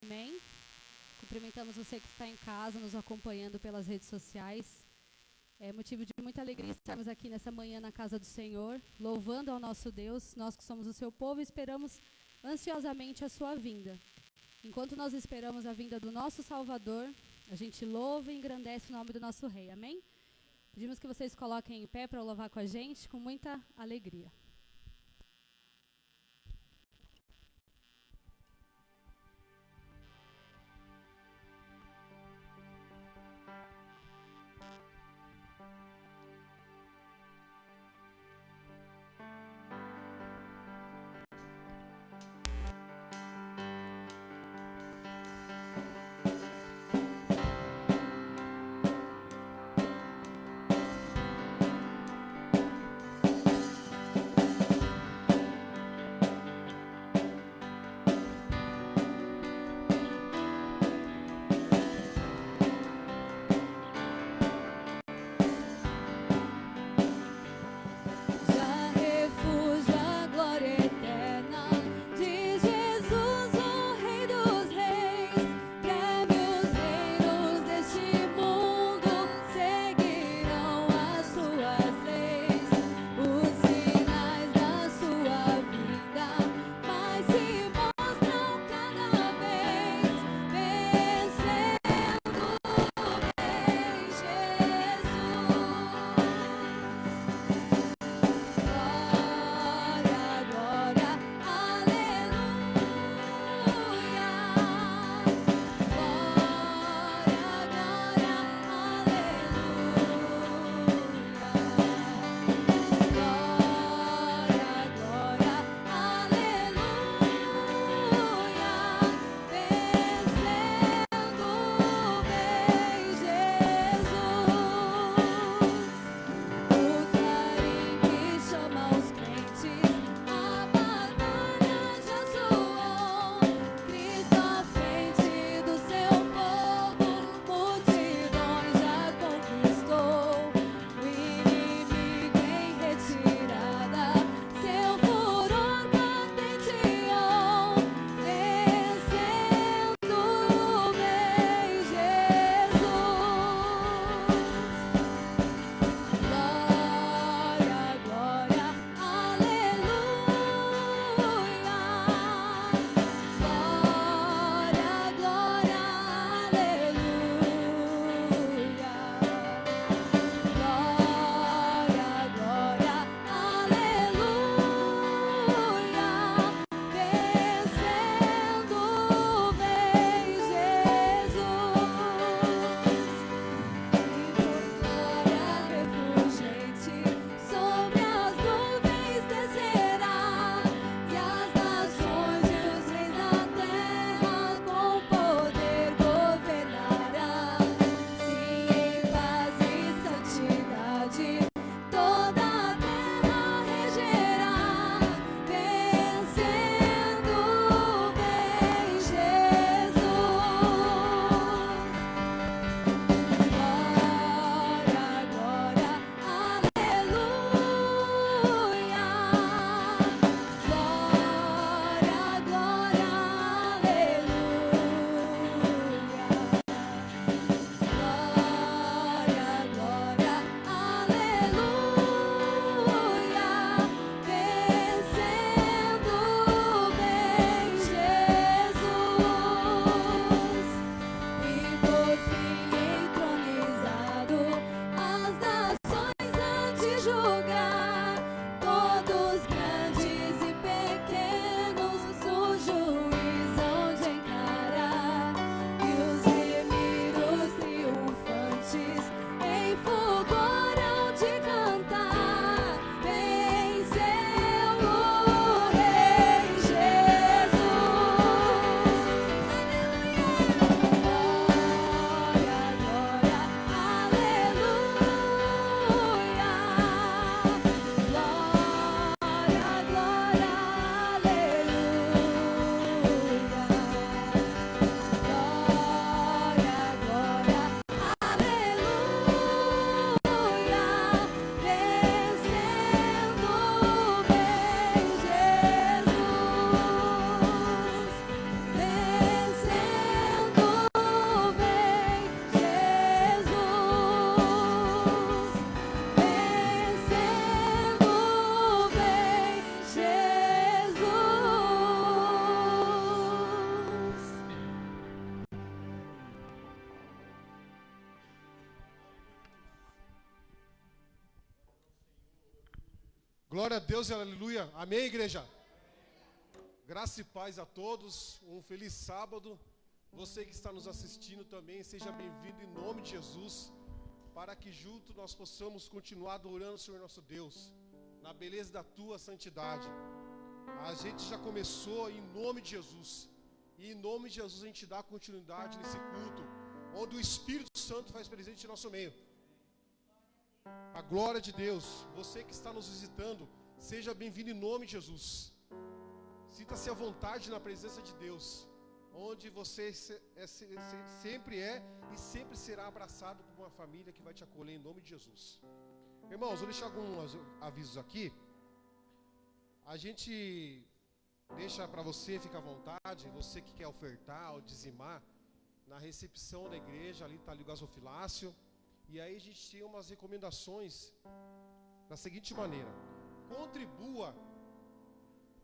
Amém? Cumprimentamos você que está em casa, nos acompanhando pelas redes sociais. É motivo de muita alegria estarmos aqui nessa manhã na casa do Senhor, louvando ao nosso Deus. Nós que somos o seu povo, esperamos ansiosamente a sua vinda. Enquanto nós esperamos a vinda do nosso Salvador, a gente louva e engrandece o nome do nosso Rei. Amém? Pedimos que vocês coloquem em pé para louvar com a gente, com muita alegria. Glória a Deus e aleluia. Amém, igreja? Graça e paz a todos. Um feliz sábado. Você que está nos assistindo também, seja bem-vindo em nome de Jesus, para que junto nós possamos continuar adorando o Senhor nosso Deus, na beleza da tua santidade. A gente já começou em nome de Jesus. E em nome de Jesus a gente dá continuidade nesse culto, onde o Espírito Santo faz presente em nosso meio. A glória de Deus. Você que está nos visitando, seja bem-vindo em nome de Jesus. Sinta-se à vontade na presença de Deus, onde você sempre é e sempre será abraçado por uma família que vai te acolher em nome de Jesus. Irmãos, vou deixar alguns avisos aqui. A gente deixa para você, fica à vontade, você que quer ofertar ou dizimar, na recepção da igreja, ali está ali o gasofilácio. E aí a gente tem umas recomendações da seguinte maneira: contribua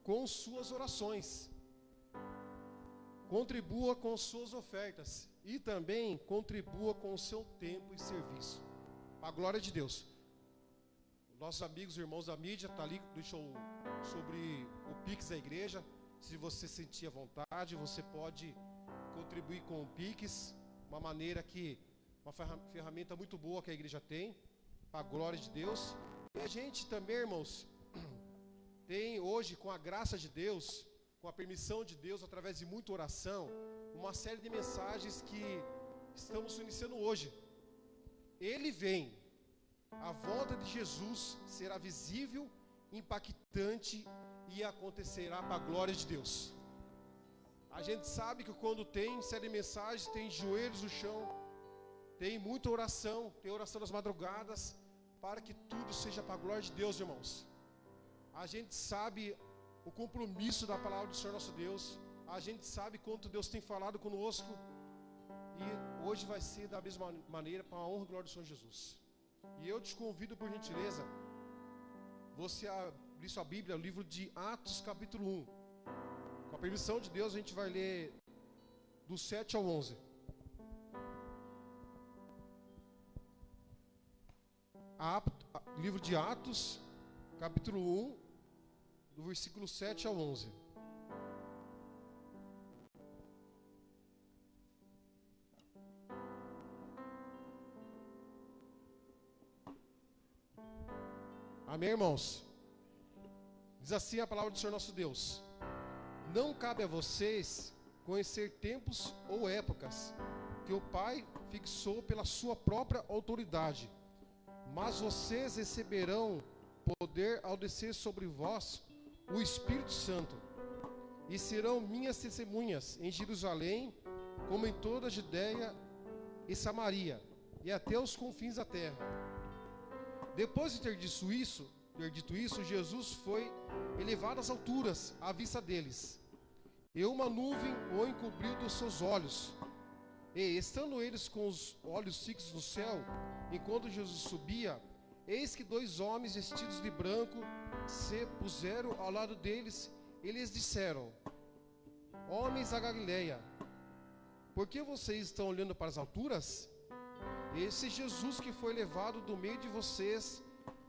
com suas orações, contribua com suas ofertas e também contribua com o seu tempo e serviço, para a glória de Deus. Nossos amigos e irmãos da mídia tá ali, deixou sobre o Pix da igreja. Se você sentir à vontade, você pode contribuir com o Pix, uma maneira que uma ferramenta muito boa que a igreja tem, para a glória de Deus. E a gente também, irmãos, tem hoje, com a graça de Deus, com a permissão de Deus, através de muita oração, uma série de mensagens que estamos iniciando hoje. Ele vem. A volta de Jesus será visível, impactante e acontecerá para a glória de Deus. A gente sabe que quando tem série de mensagens, tem joelhos no chão, tem muita oração, tem oração das madrugadas, para que tudo seja para a glória de Deus, irmãos. A gente sabe o compromisso da palavra do Senhor nosso Deus, a gente sabe quanto Deus tem falado conosco, e hoje vai ser da mesma maneira, para a honra e glória do Senhor Jesus. E eu te convido, por gentileza, você abrir sua Bíblia, o livro de Atos, capítulo 1. Com a permissão de Deus, a gente vai ler do 7 ao 11. Livro de Atos, capítulo 1, do versículo 7 ao 11. Amém, irmãos? Diz assim a palavra do Senhor nosso Deus: não cabe a vocês conhecer tempos ou épocas que o Pai fixou pela sua própria autoridade, mas vocês receberão poder ao descer sobre vós o Espírito Santo, e serão minhas testemunhas em Jerusalém, como em toda a Judeia e Samaria, e até os confins da terra. Depois de ter dito isso, Jesus foi elevado às alturas à vista deles, e uma nuvem o encobriu dos seus olhos. E estando eles com os olhos fixos no céu, enquanto Jesus subia, eis que dois homens vestidos de branco se puseram ao lado deles, e lhes disseram: homens da Galileia, por que vocês estão olhando para as alturas? Esse Jesus que foi levado do meio de vocês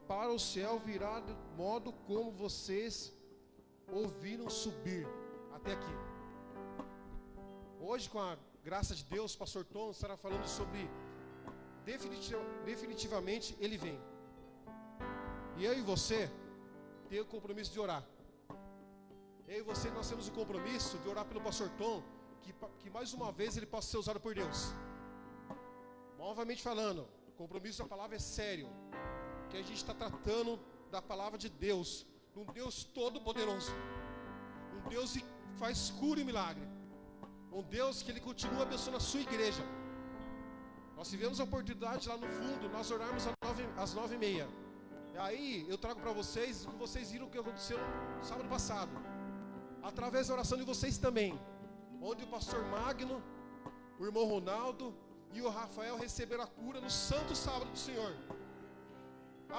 para o céu virá de modo como vocês ouviram subir. Até aqui. Hoje, com a graça de Deus, o pastor Tom estará falando sobre definitivamente Ele vem. E eu e você tem o compromisso de orar. Eu e você, nós temos o compromisso de orar pelo pastor Tom, que mais uma vez ele possa ser usado por Deus. Novamente falando, o compromisso da palavra é sério, que a gente está tratando da palavra de Deus, um Deus todo poderoso, um Deus que faz cura e milagre, um Deus que Ele continua abençoando a sua igreja. Nós tivemos a oportunidade lá no fundo, nós orarmos às 9h30, e aí eu trago para vocês, o que vocês viram que aconteceu no sábado passado, através da oração de vocês também, onde o pastor Magno, o irmão Ronaldo e o Rafael receberam a cura no santo sábado do Senhor,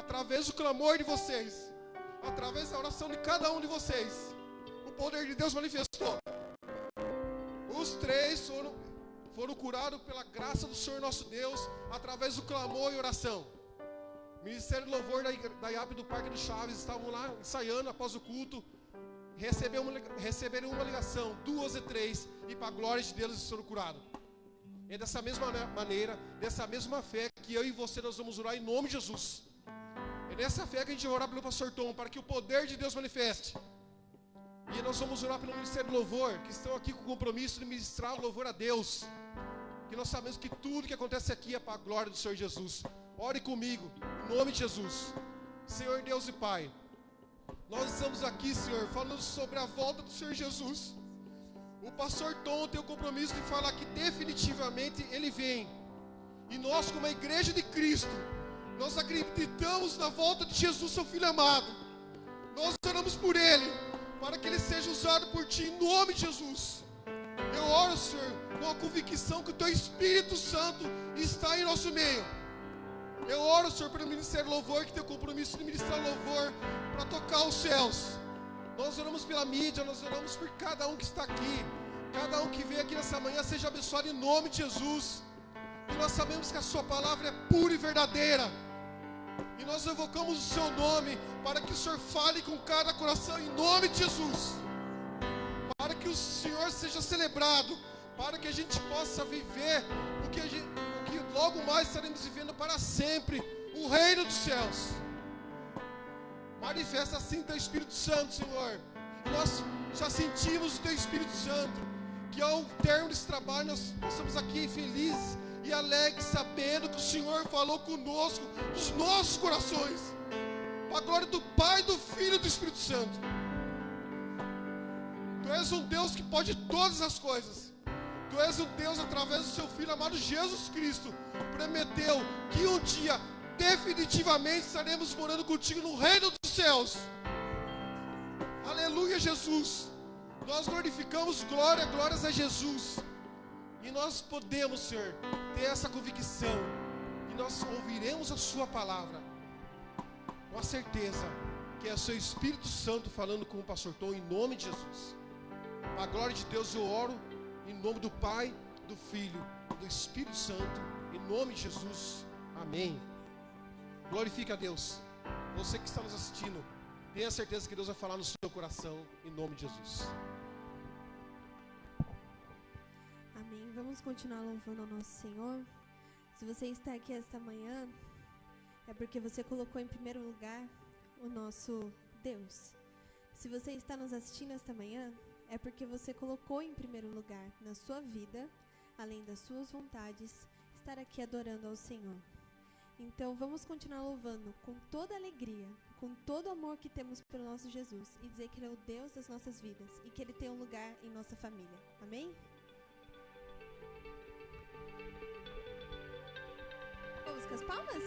através do clamor de vocês, através da oração de cada um de vocês, o poder de Deus manifestou. Os três foram curados pela graça do Senhor nosso Deus, através do clamor e oração. Ministério de Louvor da IAP do Parque do Chaves estavam lá ensaiando após o culto. Receberam uma ligação, 2 e 3, e para a glória de Deus eles foram curados. É dessa mesma maneira, dessa mesma fé que eu e você nós vamos orar em nome de Jesus. É nessa fé que a gente vai orar pelo pastor Tom, para que o poder de Deus manifeste. E nós vamos orar pelo Ministério do Louvor, que estão aqui com o compromisso de ministrar o louvor a Deus. Que nós sabemos que tudo que acontece aqui é para a glória do Senhor Jesus. Ore comigo, em nome de Jesus. Senhor Deus e Pai, nós estamos aqui, Senhor, falando sobre a volta do Senhor Jesus. O pastor Tom tem o compromisso de falar que definitivamente ele vem. E nós, como a igreja de Cristo, nós acreditamos na volta de Jesus, seu Filho amado. Nós oramos por ele, para que ele seja usado por ti, em nome de Jesus. Eu oro, Senhor, com a convicção que o teu Espírito Santo está em nosso meio. Eu oro, Senhor, pelo Ministério Louvor, que tem o compromisso de ministrar louvor para tocar os céus. Nós oramos pela mídia, nós oramos por cada um que está aqui. Cada um que veio aqui nessa manhã seja abençoado em nome de Jesus. E nós sabemos que a sua palavra é pura e verdadeira. E nós evocamos o seu nome para que o Senhor fale com cada coração em nome de Jesus. Para que o Senhor seja celebrado, para que a gente possa viver o que logo mais estaremos vivendo para sempre, o reino dos céus. Manifesta assim teu Espírito Santo, Senhor. Nós já sentimos o teu Espírito Santo, que ao termo desse trabalho nós estamos aqui felizes e alegres, sabendo que o Senhor falou conosco nos nossos corações, para a glória do Pai, do Filho e do Espírito Santo. Tu és um Deus que pode todas as coisas. Tu és um Deus, através do seu Filho amado Jesus Cristo, prometeu que um dia definitivamente estaremos morando contigo no reino dos céus. Aleluia, Jesus. Nós glorificamos, glórias a Jesus. E nós podemos, Senhor, ter essa convicção, e nós ouviremos a sua palavra com a certeza que é o seu Espírito Santo falando com o pastor Tom, em nome de Jesus. A glória de Deus eu oro em nome do Pai, do Filho e do Espírito Santo, em nome de Jesus, amém. Glorifique a Deus. Você que está nos assistindo, tenha certeza que Deus vai falar no seu coração, em nome de Jesus. Amém. Vamos continuar louvando ao nosso Senhor. Se você está aqui esta manhã, é porque você colocou em primeiro lugar o nosso Deus. Se você está nos assistindo esta manhã, é porque você colocou em primeiro lugar na sua vida, além das suas vontades, estar aqui adorando ao Senhor. Então vamos continuar louvando com toda alegria, com todo o amor que temos pelo nosso Jesus, e dizer que Ele é o Deus das nossas vidas e que Ele tem um lugar em nossa família. Amém? Vamos com as palmas?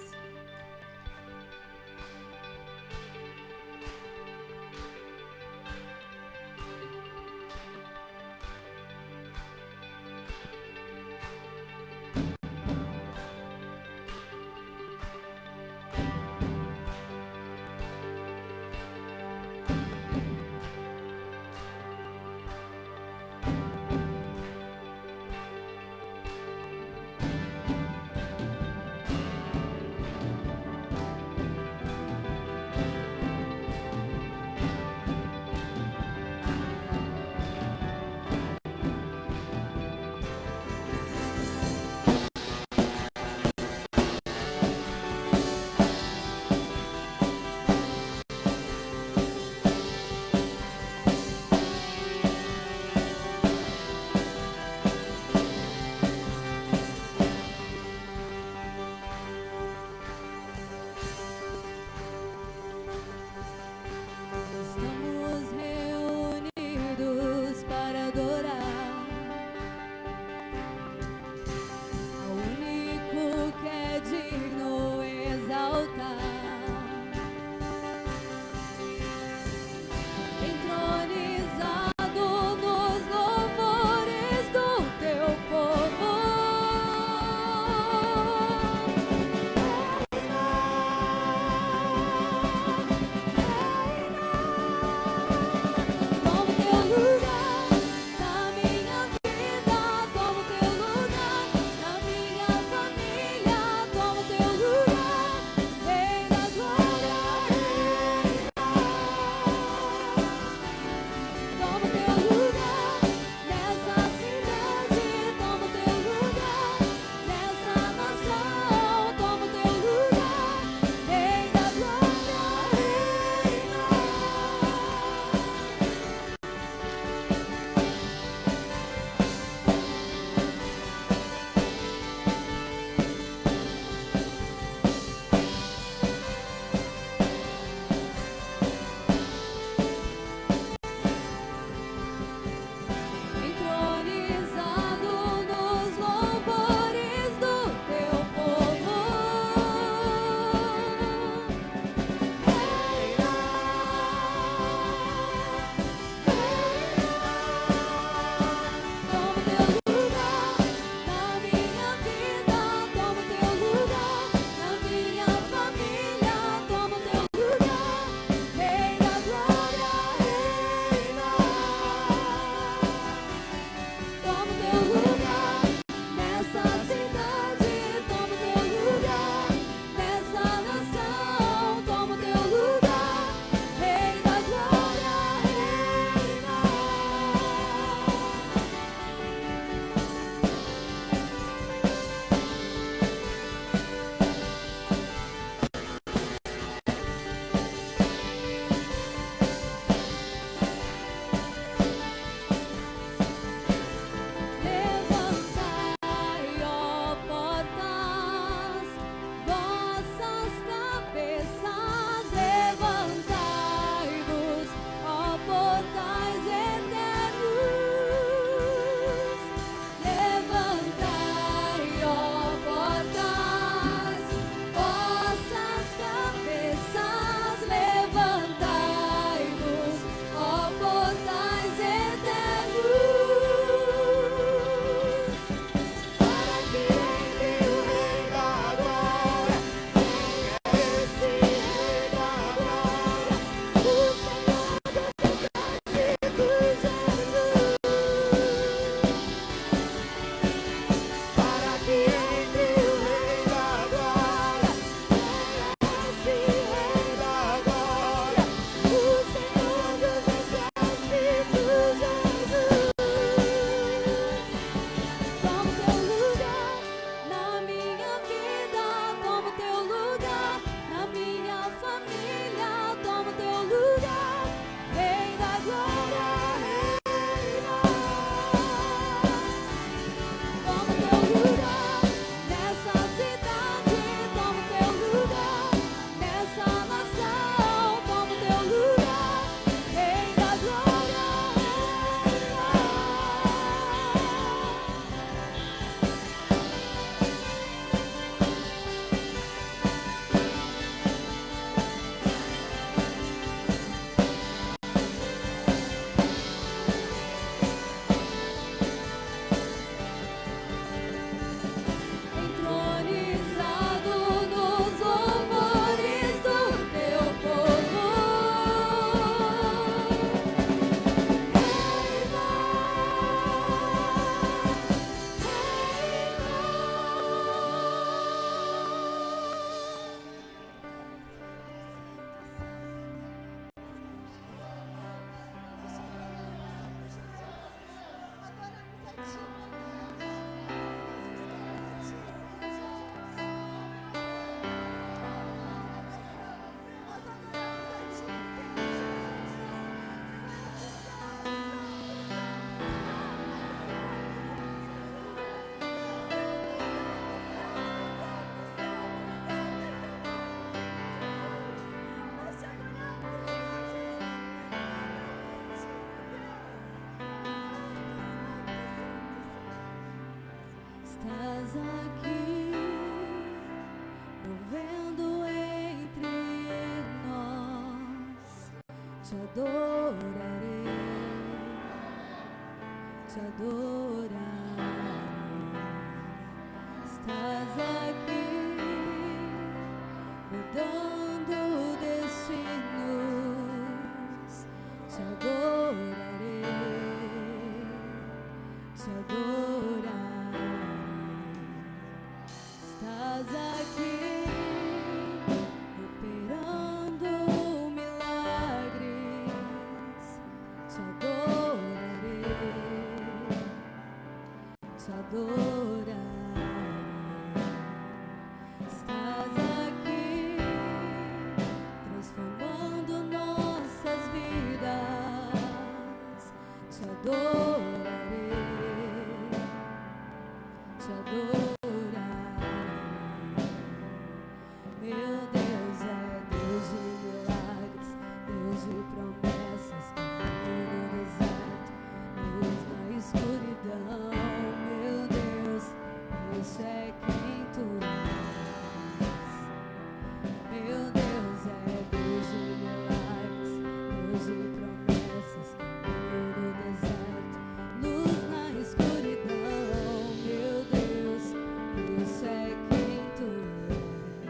Vem te adorarei, te adorarei. Estás aqui mudando destinos, te adorarei, te adorarei. Estás aqui operando milagres, te adorarei, te adorarei. Estás aqui transformando nossas vidas, te adorarei, te adorarei. Meu Deus é Deus de milagres, Deus de promessas, caminho no deserto, luz na escuridão. Meu Deus, isso é quem tu és. Meu Deus é Deus de milagres, Deus de promessas, caminho no deserto, luz na escuridão. Meu Deus, isso é quem tu és.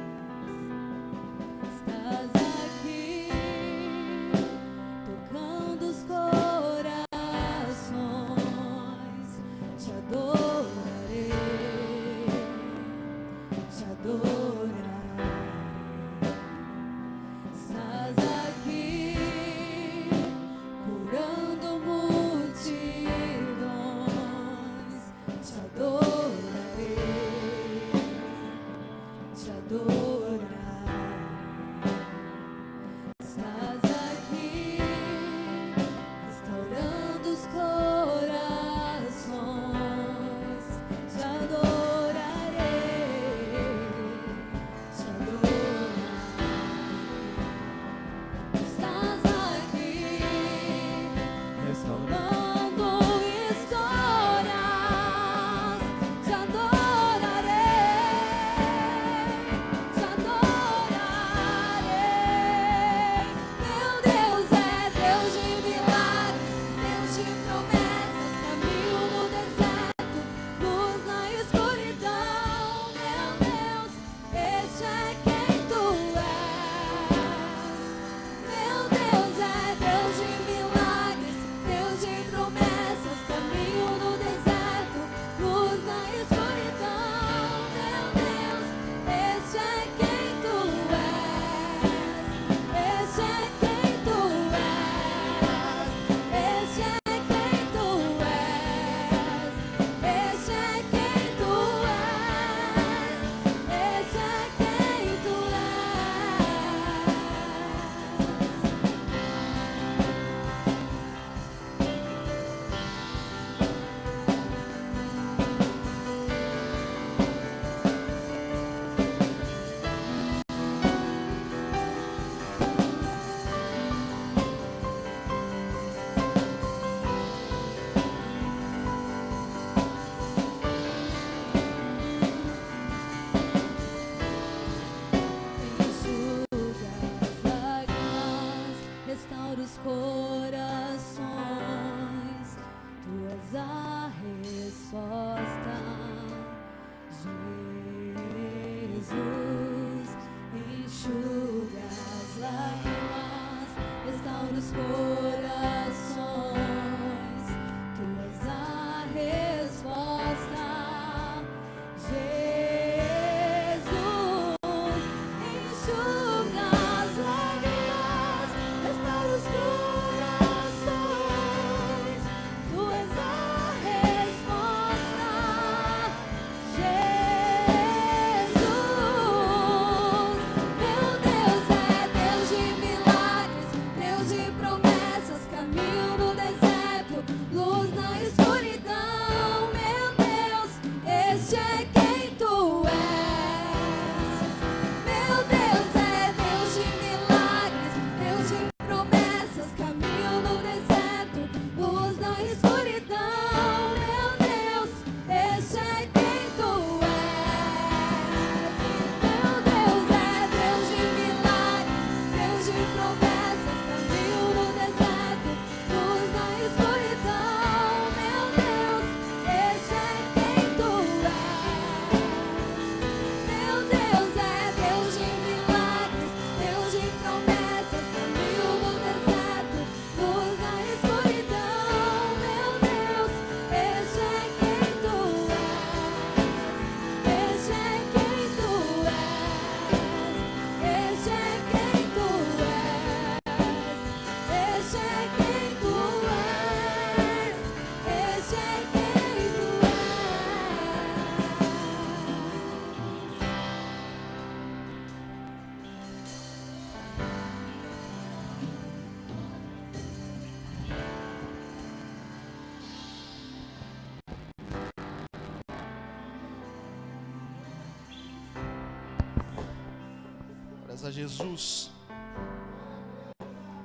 Glórias a Jesus.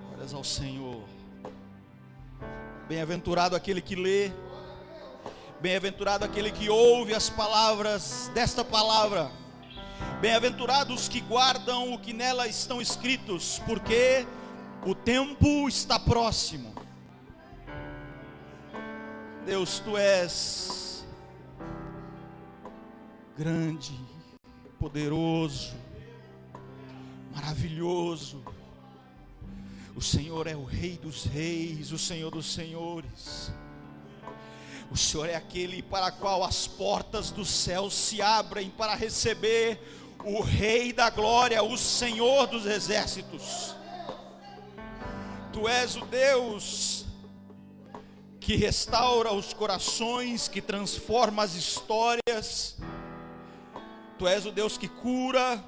Glórias ao Senhor. Bem-aventurado aquele que lê. Bem-aventurado aquele que ouve as palavras desta palavra. Bem-aventurados que guardam o que nela estão escritos, porque o tempo está próximo. Deus, Tu és grande, poderoso, maravilhoso. O Senhor é o Rei dos reis, o Senhor dos senhores. O Senhor é aquele para qual as portas do céu se abrem para receber o Rei da glória, o Senhor dos exércitos. Tu és o Deus que restaura os corações, que transforma as histórias. Tu és o Deus que cura.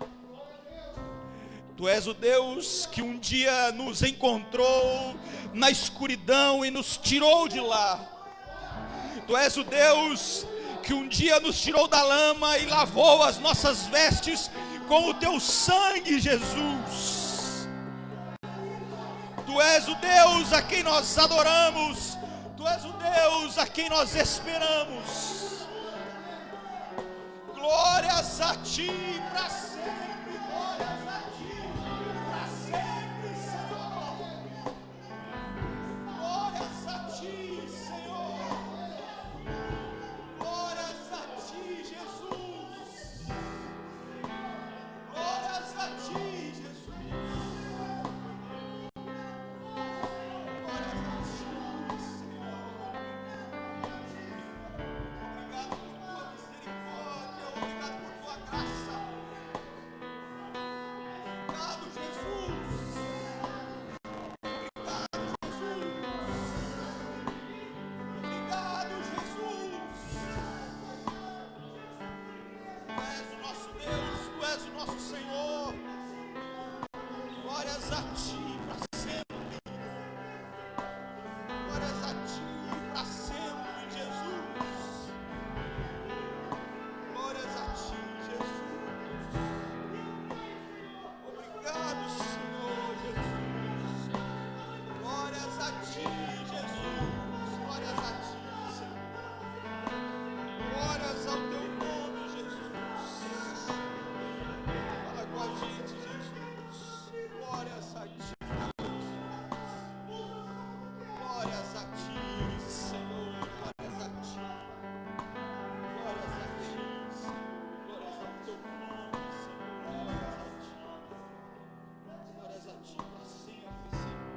Tu és o Deus que um dia nos encontrou na escuridão e nos tirou de lá. Tu és o Deus que um dia nos tirou da lama e lavou as nossas vestes com o Teu sangue, Jesus. Tu és o Deus a quem nós adoramos. Tu és o Deus a quem nós esperamos. Glórias a Ti para sempre. Glórias a Ti para sempre, Senhor. Glórias a Ti, Senhor. Glórias a Ti, Jesus. Glórias a Ti, Jesus. Glórias a Ti, Senhor. Obrigado por Tua misericórdia, obrigado por Tua graça. Obrigado, Jesus. Obrigado, Jesus. Tu és o nosso Deus, Tu és o nosso Senhor. Glórias a Ti para sempre. Glórias a Ti para sempre, Jesus. Glórias a Ti, Jesus. Obrigado, Senhor Jesus. Glórias a Ti, Jesus. Glórias a Ti, Senhor. Glórias ao Teu nome, Jesus. Fala com a gente, Jesus. Glórias a Ti. Glórias a Ti, Senhor. Glórias a Ti. Glórias a Ti, Senhor. Glórias ao Teu nome, Senhor. Glórias a Ti. Glórias a Ti para sempre, Senhor.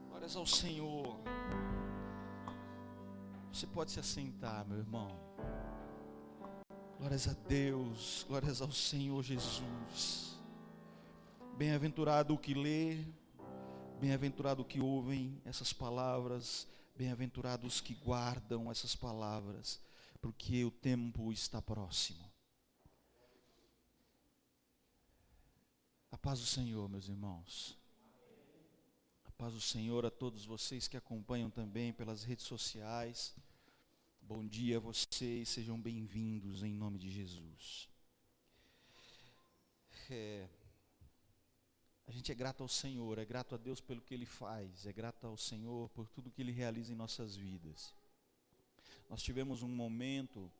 Glórias ao Senhor. Você pode se assentar, meu irmão. Glórias a Deus, glórias ao Senhor Jesus. Bem-aventurado o que lê, bem-aventurado o que ouvem essas palavras, bem-aventurados os que guardam essas palavras, porque o tempo está próximo. A paz do Senhor, meus irmãos. A paz do Senhor a todos vocês que acompanham também pelas redes sociais. Bom dia a vocês, sejam bem-vindos em nome de Jesus. A gente é grato ao Senhor, é grato a Deus pelo que Ele faz, é grato ao Senhor por tudo que Ele realiza em nossas vidas. Nós tivemos um momento,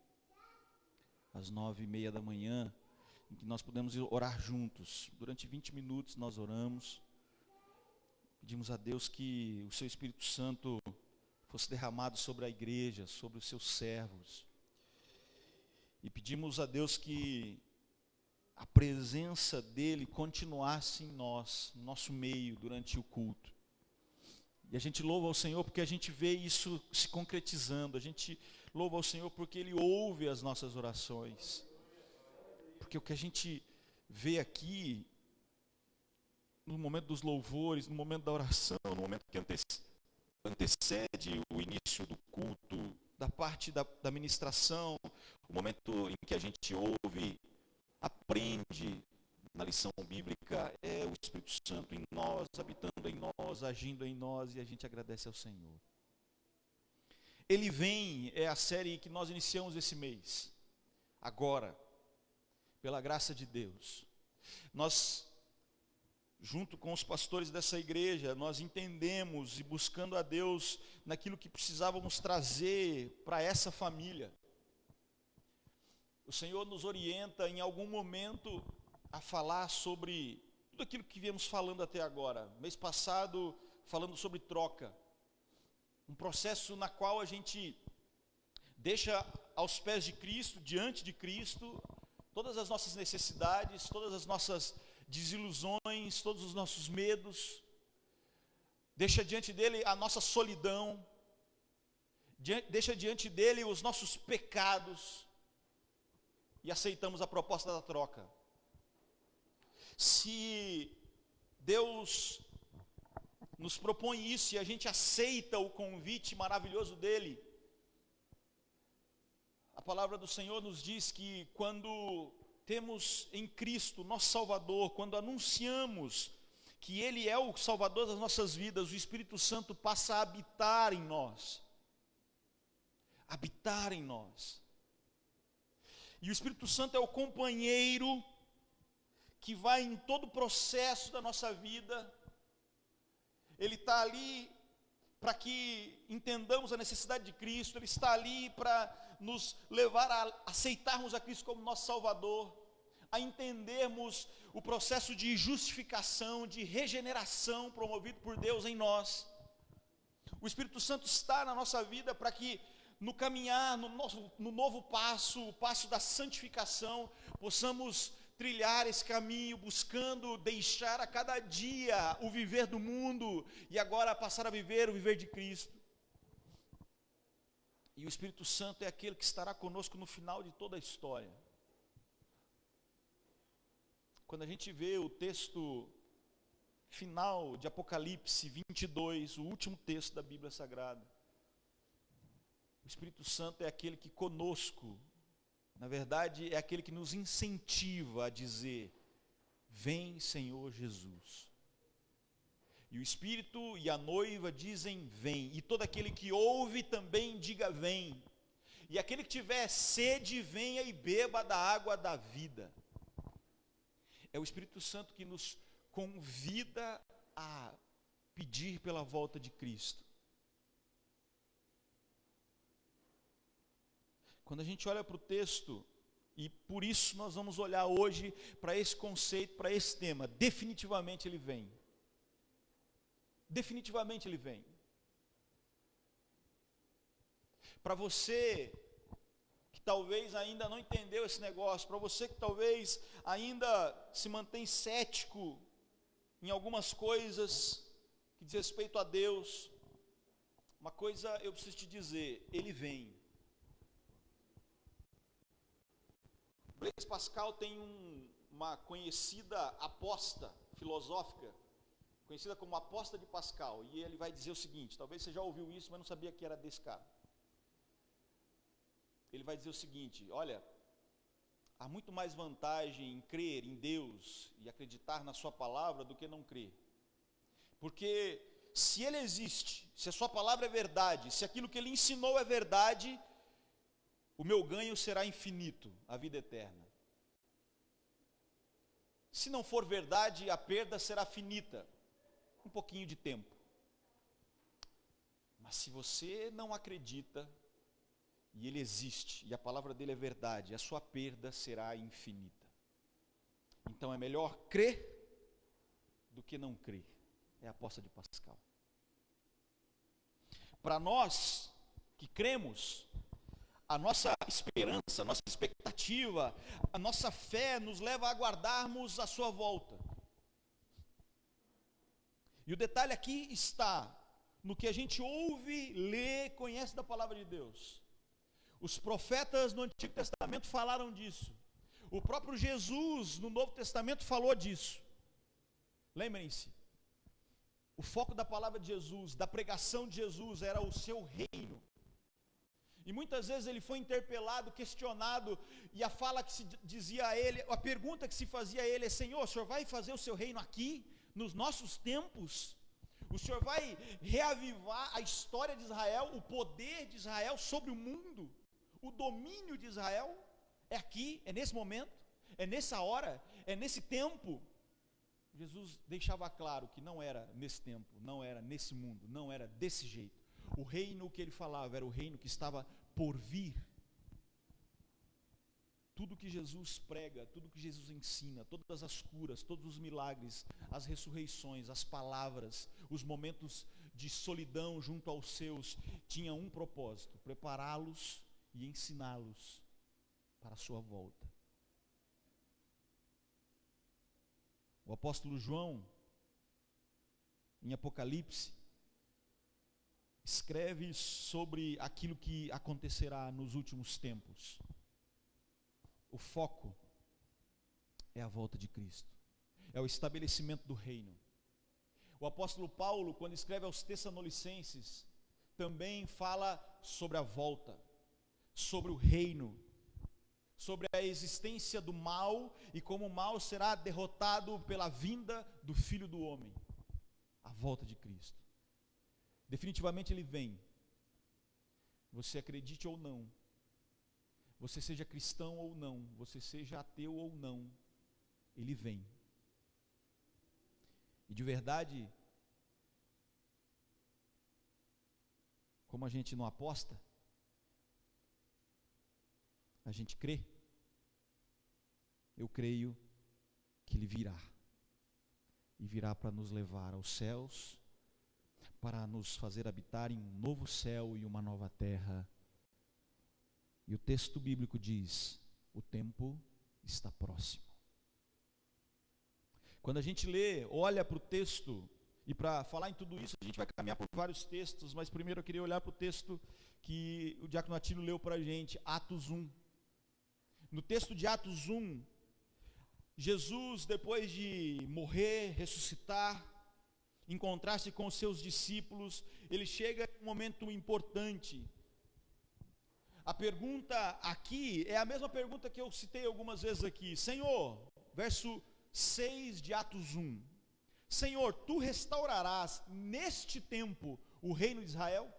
às 9:30 da manhã, em que nós pudemos orar juntos. Durante 20 minutos nós oramos, pedimos a Deus que o Seu Espírito Santo fosse derramado sobre a igreja, sobre os seus servos. E pedimos a Deus que a presença dEle continuasse em nós, no nosso meio, durante o culto. E a gente louva ao Senhor porque a gente vê isso se concretizando. A gente louva ao Senhor porque Ele ouve as nossas orações. Porque o que a gente vê aqui, no momento dos louvores, no momento da oração, no momento que antecede o início do culto, da parte da ministração, o momento em que a gente ouve, aprende na lição bíblica, é o Espírito Santo em nós, habitando em nós, agindo em nós, e a gente agradece ao Senhor. Ele Vem é a série que nós iniciamos esse mês, agora, pela graça de Deus. nós, junto com os pastores dessa igreja, nós entendemos e buscando a Deus naquilo que precisávamos trazer para essa família. O Senhor nos orienta em algum momento a falar sobre tudo aquilo que viemos falando até agora. Mês passado, falando sobre troca. Um processo na qual a gente deixa aos pés de Cristo, diante de Cristo, todas as nossas necessidades, todas as nossas desilusões, todos os nossos medos. Deixa diante dele a nossa solidão. Deixa diante dele os nossos pecados. E aceitamos a proposta da troca. Se Deus nos propõe isso e a gente aceita o convite maravilhoso dele, a palavra do Senhor nos diz que quando temos em Cristo, nosso Salvador, quando anunciamos que Ele é o Salvador das nossas vidas, o Espírito Santo passa a habitar em nós. Habitar em nós. E o Espírito Santo é o companheiro que vai em todo o processo da nossa vida. Ele está ali para que entendamos a necessidade de Cristo. Ele está ali para nos levar a aceitarmos a Cristo como nosso Salvador, a entendermos o processo de justificação, de regeneração promovido por Deus em nós. O Espírito Santo está na nossa vida para que no caminhar, no novo passo, o passo da santificação, possamos trilhar esse caminho, buscando deixar a cada dia o viver do mundo, e agora passar a viver o viver de Cristo. E o Espírito Santo é aquele que estará conosco no final de toda a história. Quando a gente vê o texto final de Apocalipse 22, o último texto da Bíblia Sagrada, o Espírito Santo é aquele que conosco, na verdade, é aquele que nos incentiva a dizer: vem, Senhor Jesus. E o Espírito e a noiva dizem: vem. E todo aquele que ouve também diga: vem. E aquele que tiver sede, venha e beba da água da vida. É o Espírito Santo que nos convida a pedir pela volta de Cristo. Quando a gente olha para o texto, e por isso nós vamos olhar hoje para esse conceito, para esse tema, definitivamente ele vem. Definitivamente ele vem. Para você que talvez ainda não entendeu esse negócio, para você que talvez ainda se mantém cético em algumas coisas que diz respeito a Deus, uma coisa eu preciso te dizer: ele vem. Blaise Pascal tem uma conhecida aposta filosófica, conhecida como aposta de Pascal, e ele vai dizer o seguinte, talvez você já ouviu isso, mas não sabia que era desse cara. Ele vai dizer o seguinte: olha, há muito mais vantagem em crer em Deus e acreditar na sua palavra do que não crer. Porque se ele existe, se a sua palavra é verdade, se aquilo que ele ensinou é verdade, o meu ganho será infinito, a vida eterna. Se não for verdade, a perda será finita, um pouquinho de tempo. Mas se você não acredita, e ele existe, e a palavra dele é verdade, a sua perda será infinita. Então é melhor crer do que não crer. É a aposta de Pascal. Para nós que cremos, a nossa esperança, a nossa expectativa, a nossa fé nos leva a aguardarmos a sua volta. E o detalhe aqui está no que a gente ouve, lê, conhece da palavra de Deus. Os profetas no Antigo Testamento falaram disso. O próprio Jesus no Novo Testamento falou disso. Lembrem-se, o foco da palavra de Jesus, da pregação de Jesus, era o seu reino. E muitas vezes ele foi interpelado, questionado, e a fala que se dizia a ele, a pergunta que se fazia a ele é: Senhor, o Senhor vai fazer o seu reino aqui, nos nossos tempos? O Senhor vai reavivar a história de Israel, o poder de Israel sobre o mundo? O domínio de Israel é aqui, é nesse momento, é nessa hora, nesse tempo. Jesus deixava claro que não era nesse tempo, não era nesse mundo, não era desse jeito. O reino que ele falava era o reino que estava por vir. Tudo que Jesus prega, tudo que Jesus ensina, todas as curas, todos os milagres, as ressurreições, as palavras, os momentos de solidão junto aos seus, tinha um propósito: prepará-los e ensiná-los para a sua volta. O apóstolo João, em Apocalipse, escreve sobre aquilo que acontecerá nos últimos tempos. O foco é a volta de Cristo, é o estabelecimento do reino. O apóstolo Paulo, quando escreve aos Tessalonicenses, também fala sobre a volta, sobre o reino, sobre a existência do mal e como o mal será derrotado pela vinda do Filho do Homem, a volta de Cristo. Definitivamente ele vem, você acredite ou não, você seja cristão ou não, você seja ateu ou não, ele vem. E de verdade, como a gente não aposta, a gente crê. Eu creio que ele virá. E virá para nos levar aos céus, para nos fazer habitar em um novo céu e uma nova terra. E o texto bíblico diz: o tempo está próximo. Quando a gente lê, olha para o texto, e para falar em tudo isso, a gente vai caminhar por vários textos, mas primeiro eu queria olhar para o texto que o diácono Atílio leu para a gente, Atos 1. No texto de Atos 1, Jesus, depois de morrer, ressuscitar, encontrar-se com os seus discípulos, ele chega em um momento importante. A pergunta aqui é a mesma pergunta que eu citei algumas vezes aqui. Senhor, verso 6 de Atos 1. Senhor, tu restaurarás neste tempo o reino de Israel?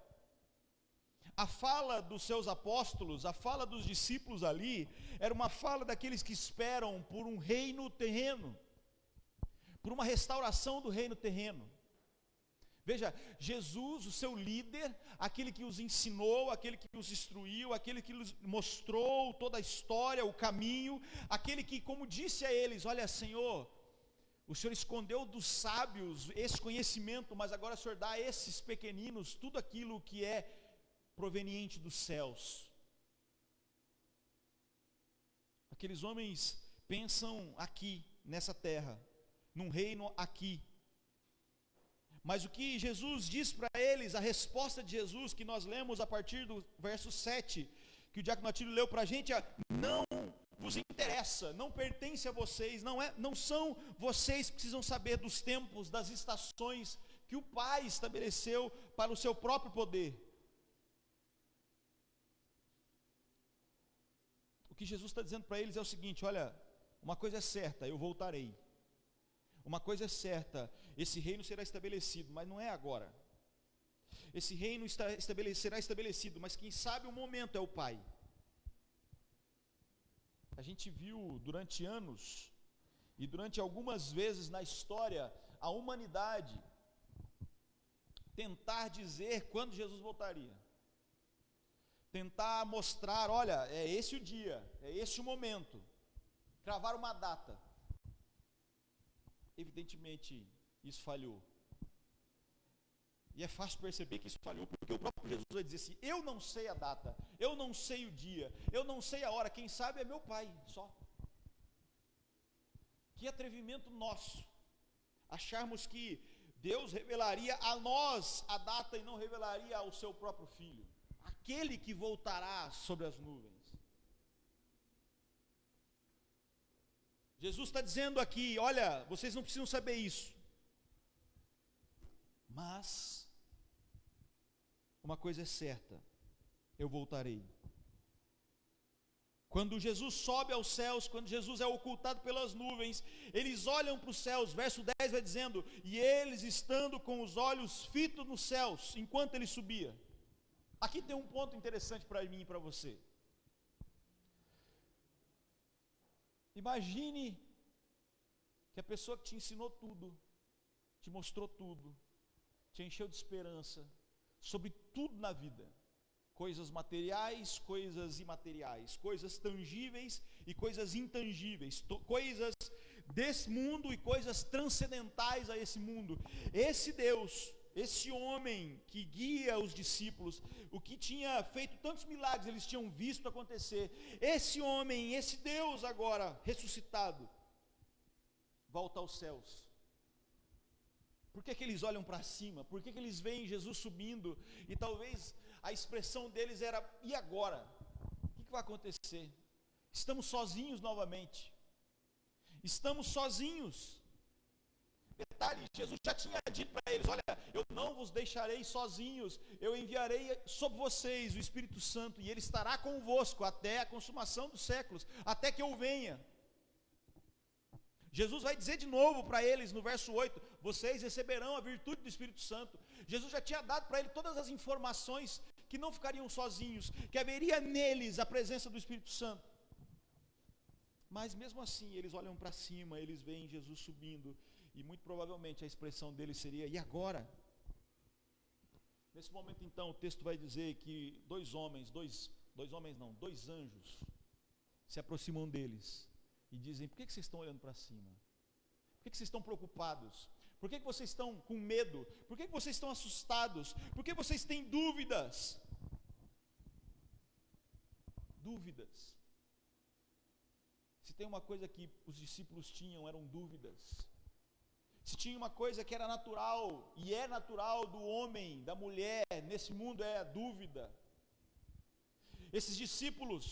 A fala dos seus apóstolos, a fala dos discípulos ali, era uma fala daqueles que esperam por um reino terreno, por uma restauração do reino terreno. Veja, Jesus, o seu líder, aquele que os ensinou, aquele que os instruiu, aquele que os mostrou toda a história, o caminho, aquele que, como disse a eles: olha, Senhor, o Senhor escondeu dos sábios esse conhecimento, mas agora o Senhor dá a esses pequeninos tudo aquilo que é proveniente dos céus. Aqueles homens pensam aqui, nessa terra, num reino aqui. Mas o que Jesus diz para eles, a resposta de Jesus, que nós lemos a partir do verso 7, que o diácono Atílio leu para a gente, é: não vos interessa, não pertence a vocês, não são vocês que precisam saber dos tempos, das estações que o Pai estabeleceu para o seu próprio poder. O que Jesus está dizendo para eles é o seguinte: olha, uma coisa é certa, eu voltarei. Uma coisa é certa, esse reino será estabelecido, mas não é agora. Esse reino será estabelecido, mas quem sabe o momento é o Pai. A gente viu durante anos, e durante algumas vezes na história, a humanidade tentar dizer quando Jesus voltaria. Tentar mostrar, olha, é esse o dia, é esse o momento. Cravar uma data. Evidentemente, isso falhou. E é fácil perceber que isso falhou, porque o próprio Jesus vai dizer assim: eu não sei a data, eu não sei o dia, eu não sei a hora, quem sabe é meu Pai, só. Que atrevimento nosso, acharmos que Deus revelaria a nós a data e não revelaria ao seu próprio Filho, aquele que voltará sobre as nuvens. Jesus está dizendo aqui: olha, vocês não precisam saber isso, mas uma coisa é certa, eu voltarei. Quando Jesus sobe aos céus, quando Jesus é ocultado pelas nuvens, eles olham para os céus, verso 10 vai dizendo: e eles estando com os olhos fitos nos céus, enquanto ele subia. Aqui tem um ponto interessante para mim e para você. Imagine que a pessoa que te ensinou tudo, te mostrou tudo, te encheu de esperança, sobre tudo na vida, coisas materiais, coisas imateriais, coisas tangíveis e coisas intangíveis, coisas desse mundo e coisas transcendentais a esse mundo. Esse Deus, esse homem que guia os discípulos, o que tinha feito tantos milagres, eles tinham visto acontecer. Esse homem, esse Deus agora ressuscitado, volta aos céus. Por que eles olham para cima? Por que eles veem Jesus subindo? E talvez a expressão deles era: e agora? O que vai acontecer? Estamos sozinhos novamente. Estamos sozinhos. Detalhe, Jesus já tinha dito para eles: olha, eu não vos deixarei sozinhos, eu enviarei sobre vocês o Espírito Santo, e ele estará convosco até a consumação dos séculos, até que eu venha. Jesus vai dizer de novo para eles no verso 8: vocês receberão a virtude do Espírito Santo. Jesus já tinha dado para eles todas as informações, que não ficariam sozinhos, que haveria neles a presença do Espírito Santo. Mas mesmo assim, eles olham para cima, eles veem Jesus subindo, e muito provavelmente a expressão deles seria: e agora? Nesse momento então, o texto vai dizer que dois anjos se aproximam deles e dizem: por que vocês estão olhando para cima? Por que vocês estão preocupados? Por que vocês estão com medo? Por que vocês estão assustados? Por que vocês têm dúvidas? Dúvidas. Se tem uma coisa que os discípulos tinham, eram dúvidas. Se tinha uma coisa que era natural, e é natural do homem, da mulher, nesse mundo, é a dúvida. Esses discípulos,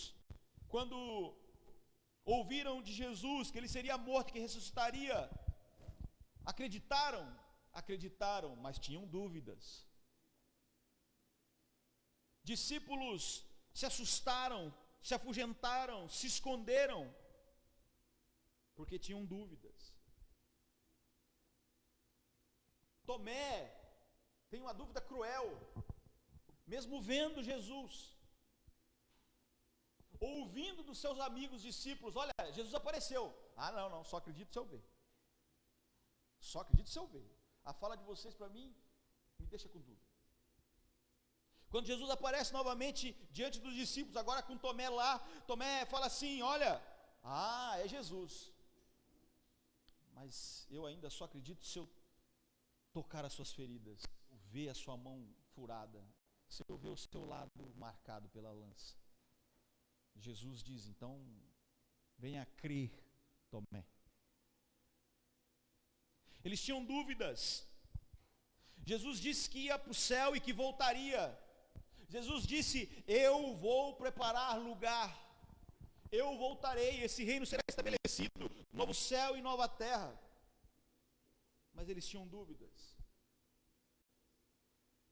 quando ouviram de Jesus que ele seria morto, que ressuscitaria, acreditaram, mas tinham dúvidas. Discípulos se assustaram, se afugentaram, se esconderam, porque tinham dúvidas. Tomé tem uma dúvida cruel, mesmo vendo Jesus, ouvindo dos seus amigos discípulos: olha, Jesus apareceu. Ah, não, só acredito se eu ver. Só acredito se eu ver. A fala de vocês para mim me deixa com dúvida. Quando Jesus aparece novamente diante dos discípulos, agora com Tomé lá, Tomé fala assim: olha, é Jesus. Mas eu ainda só acredito se eu tocar as suas feridas, se eu ver a sua mão furada, se eu ver o seu lado marcado pela lança. Jesus diz: então, venha crer, Tomé. Eles tinham dúvidas. Jesus disse que ia para o céu e que voltaria. Jesus disse: eu vou preparar lugar, eu voltarei, esse reino será estabelecido, novo céu e nova terra. Mas eles tinham dúvidas.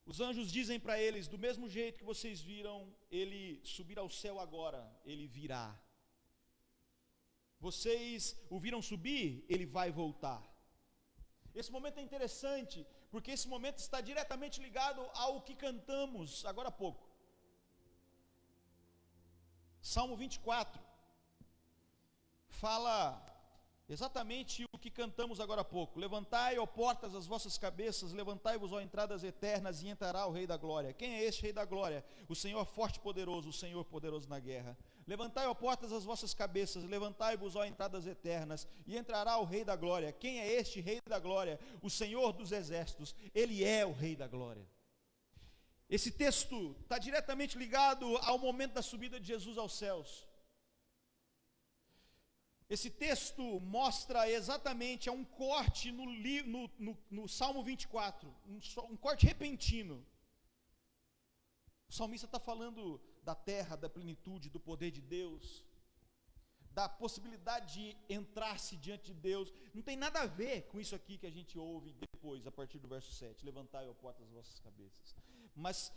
Os anjos dizem para eles: do mesmo jeito que vocês viram ele subir ao céu agora, ele virá. Vocês o viram subir, ele vai voltar. Esse momento é interessante, porque esse momento está diretamente ligado ao que cantamos agora há pouco. Salmo 24 fala exatamente o que cantamos agora há pouco: levantai, ó portas, as vossas cabeças, levantai-vos, ó entradas eternas, e entrará o Rei da Glória. Quem é este Rei da Glória? O Senhor forte e poderoso, o Senhor poderoso na guerra. Levantai, ó portas, as vossas cabeças, levantai-vos, ó entradas eternas, e entrará o Rei da Glória. Quem é este Rei da Glória? O Senhor dos exércitos, ele é o Rei da Glória. Esse texto está diretamente ligado ao momento da subida de Jesus aos céus. Esse texto mostra exatamente, é um corte no Salmo 24, um corte repentino. O salmista está falando da terra, da plenitude, do poder de Deus, da possibilidade de entrar-se diante de Deus. Não tem nada a ver com isso aqui que a gente ouve depois, a partir do verso 7, levantai, ó portas, as vossas cabeças. Mas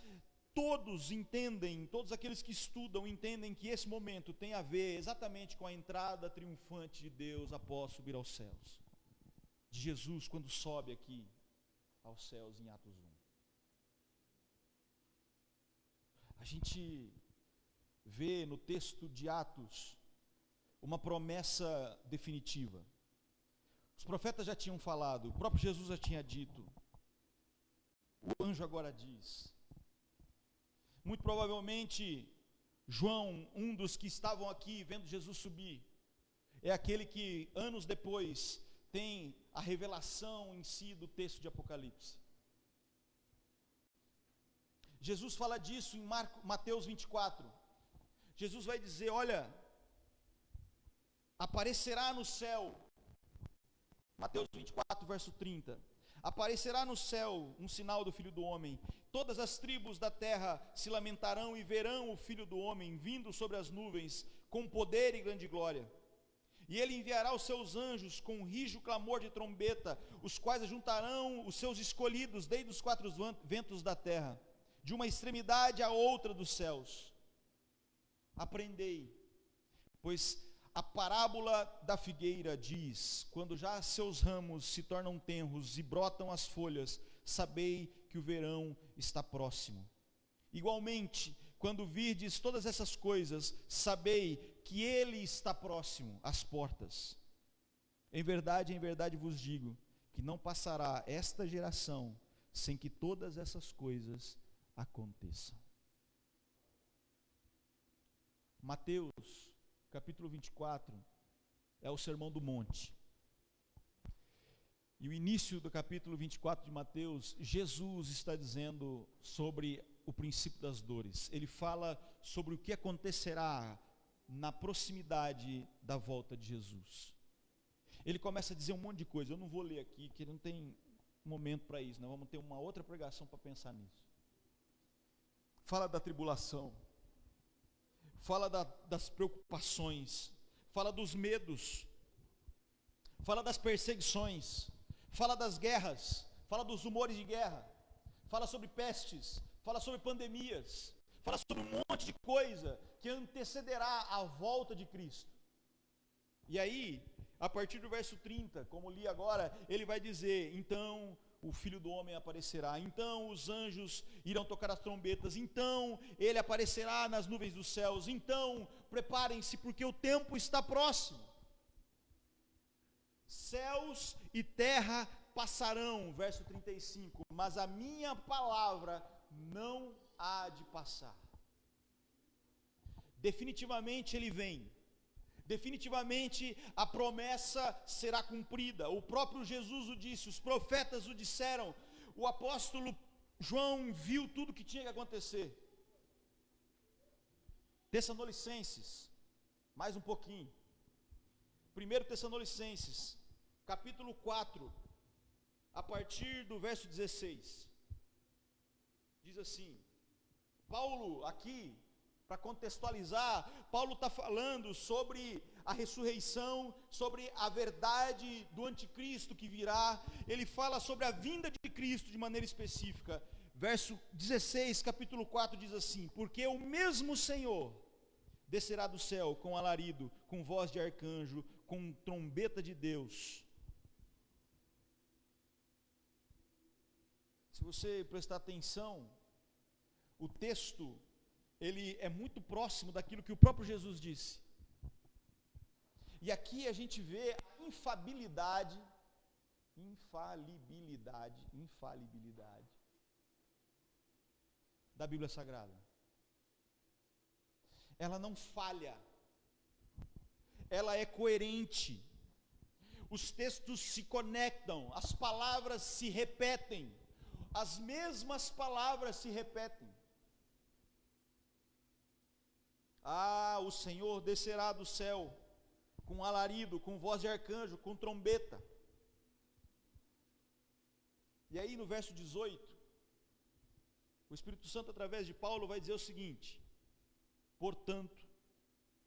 todos entendem, todos aqueles que estudam entendem que esse momento tem a ver exatamente com a entrada triunfante de Deus após subir aos céus. De Jesus quando sobe aqui aos céus em Atos 1. A gente vê no texto de Atos uma promessa definitiva. Os profetas já tinham falado, o próprio Jesus já tinha dito. O anjo agora diz. Muito provavelmente, João, um dos que estavam aqui vendo Jesus subir, é aquele que anos depois tem a revelação em si do texto de Apocalipse. Jesus fala disso em Mateus 24. Jesus vai dizer, olha, aparecerá no céu, Mateus 24, verso 30, aparecerá no céu um sinal do Filho do Homem, todas as tribos da terra se lamentarão e verão o Filho do Homem vindo sobre as nuvens, com poder e grande glória. E ele enviará os seus anjos com um rijo clamor de trombeta, os quais ajuntarão os seus escolhidos desde os quatro ventos da terra, de uma extremidade à outra dos céus. Aprendei, pois a parábola da figueira diz, quando já seus ramos se tornam tenros e brotam as folhas, sabei que o verão está próximo. Igualmente, quando virdes todas essas coisas, sabei que ele está próximo às portas. Em verdade vos digo, que não passará esta geração sem que todas essas coisas aconteçam. Mateus, capítulo 24, é o Sermão do Monte. E o início do capítulo 24 de Mateus, Jesus está dizendo sobre o princípio das dores. Ele fala sobre o que acontecerá na proximidade da volta de Jesus. Ele começa a dizer um monte de coisa, eu não vou ler aqui, que não tem momento para isso, nós vamos ter uma outra pregação para pensar nisso. Fala da tribulação, fala das preocupações, fala dos medos, fala das perseguições, fala das guerras, fala dos rumores de guerra, fala sobre pestes, fala sobre pandemias, fala sobre um monte de coisa que antecederá a volta de Cristo. E aí, a partir do verso 30, como li agora, ele vai dizer, então o Filho do Homem aparecerá, então os anjos irão tocar as trombetas, então ele aparecerá nas nuvens dos céus, então preparem-se porque o tempo está próximo. Céus e terra passarão, verso 35, mas a minha palavra não há de passar. Definitivamente ele vem. Definitivamente a promessa será cumprida. O próprio Jesus o disse, os profetas o disseram, o apóstolo João viu tudo o que tinha que acontecer. Tessalonicenses, mais um pouquinho. 1 Tessalonicenses, capítulo 4, a partir do verso 16. Diz assim, Paulo aqui, para contextualizar, Paulo está falando sobre a ressurreição, sobre a verdade do anticristo que virá. Ele fala sobre a vinda de Cristo de maneira específica. Verso 16, capítulo 4 diz assim, porque o mesmo Senhor descerá do céu com alarido, com voz de arcanjo, com trombeta de Deus. Se você prestar atenção, o texto ele é muito próximo daquilo que o próprio Jesus disse. E aqui a gente vê a infalibilidade da Bíblia Sagrada. Ela não falha, ela é coerente, os textos se conectam, as palavras se repetem, as mesmas palavras se repetem. O Senhor descerá do céu com alarido, com voz de arcanjo, com trombeta. E aí no verso 18, o Espírito Santo através de Paulo vai dizer o seguinte, portanto,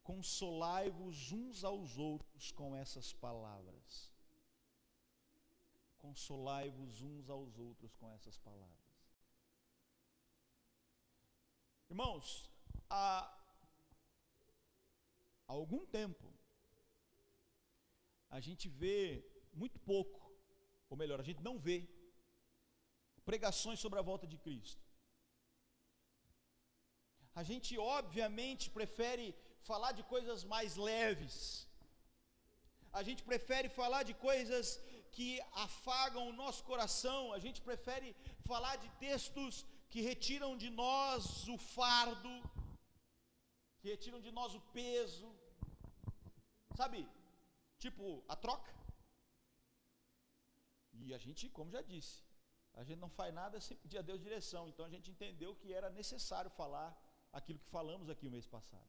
consolai-vos uns aos outros com essas palavras. Consolai-vos uns aos outros com essas palavras. Irmãos, há algum tempo, a gente vê muito pouco, ou melhor, a gente não vê pregações sobre a volta de Cristo. A gente obviamente prefere falar de coisas mais leves. a gente prefere falar de coisas que afagam o nosso coração, a gente prefere falar de textos que retiram de nós o fardo, que retiram de nós o peso, sabe, tipo a troca. E a gente, como já disse, a gente não faz nada sem pedir a Deus direção, então a gente entendeu que era necessário falar aquilo que falamos aqui o mês passado.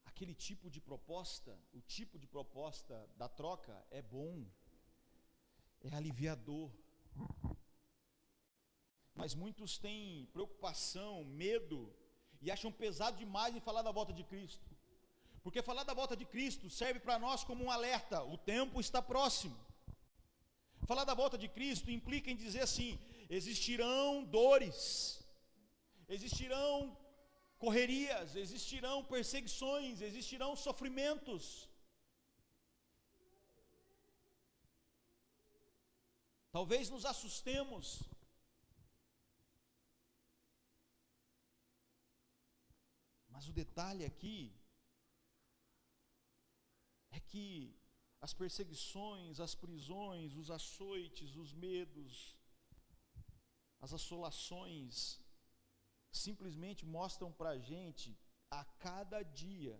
Aquele tipo de proposta, o tipo de proposta da troca é bom, é aliviador. Mas muitos têm preocupação, medo, e acham pesado demais em falar da volta de Cristo. Porque falar da volta de Cristo serve para nós como um alerta, o tempo está próximo. Falar da volta de Cristo implica em dizer assim: existirão dores, existirão correrias, existirão perseguições, existirão sofrimentos. Talvez nos assustemos. Mas o detalhe aqui é que as perseguições, as prisões, os açoites, os medos, as assolações, simplesmente mostram para a gente, a cada dia,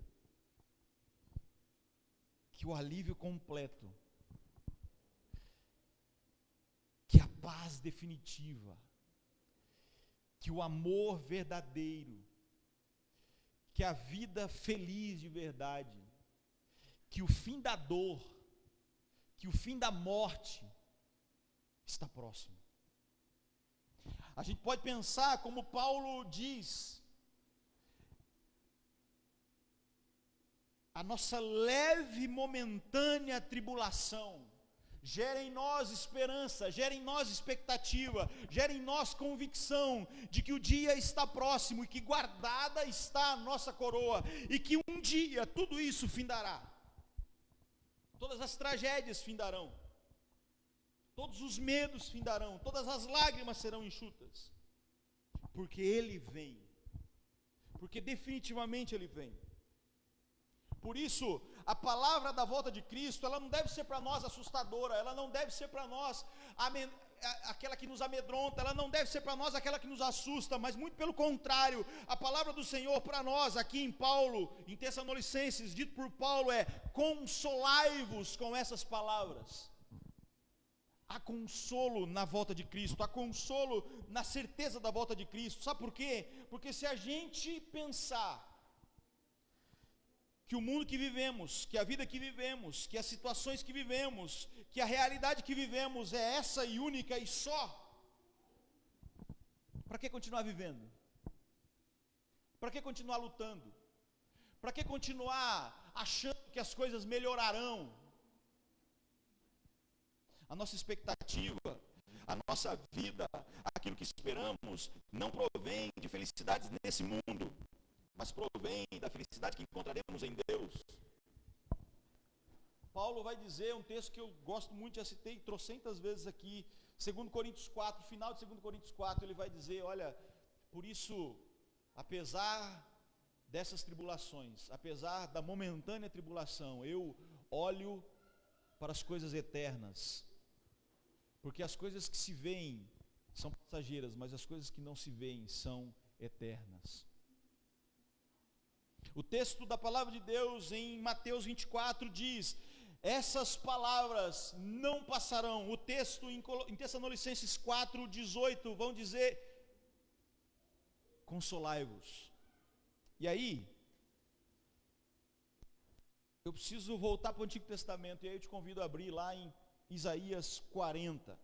que o alívio completo, que a paz definitiva, que o amor verdadeiro, que a vida feliz de verdade, que o fim da dor, que o fim da morte está próximo. A gente pode pensar como Paulo diz: a nossa leve e momentânea tribulação gera em nós esperança, gera em nós expectativa, gera em nós convicção de que o dia está próximo e que guardada está a nossa coroa, e que um dia tudo isso findará. Todas as tragédias findarão, todos os medos findarão, todas as lágrimas serão enxutas, porque Ele vem, porque definitivamente Ele vem. Por isso, a palavra da volta de Cristo, ela não deve ser para nós assustadora, ela não deve ser para nós aquela que nos amedronta, ela não deve ser para nós aquela que nos assusta, mas muito pelo contrário, a palavra do Senhor para nós, aqui em Paulo, em Tessalonicenses, dito por Paulo é: consolai-vos com essas palavras. Há consolo na volta de Cristo, há consolo na certeza da volta de Cristo. Sabe por quê? Porque se a gente pensar que o mundo que vivemos, que a vida que vivemos, que as situações que vivemos, que a realidade que vivemos é essa e única e só, para que continuar vivendo? Para que continuar lutando? Para que continuar achando que as coisas melhorarão? A nossa expectativa, a nossa vida, aquilo que esperamos, não provém de felicidades nesse mundo, mas provém da felicidade que encontraremos em Deus. Paulo vai dizer um texto que eu gosto muito, já citei trocentas vezes aqui, 2 Coríntios 4, final de 2 Coríntios 4, ele vai dizer: olha, por isso, apesar dessas tribulações, apesar da momentânea tribulação, eu olho para as coisas eternas, porque as coisas que se veem são passageiras, mas as coisas que não se veem são eternas. O texto da palavra de Deus em Mateus 24 diz: essas palavras não passarão. O texto em Tessalonicenses 4:18 vão dizer: consolai-vos. E aí, eu preciso voltar para o Antigo Testamento, e aí eu te convido a abrir lá em Isaías 40.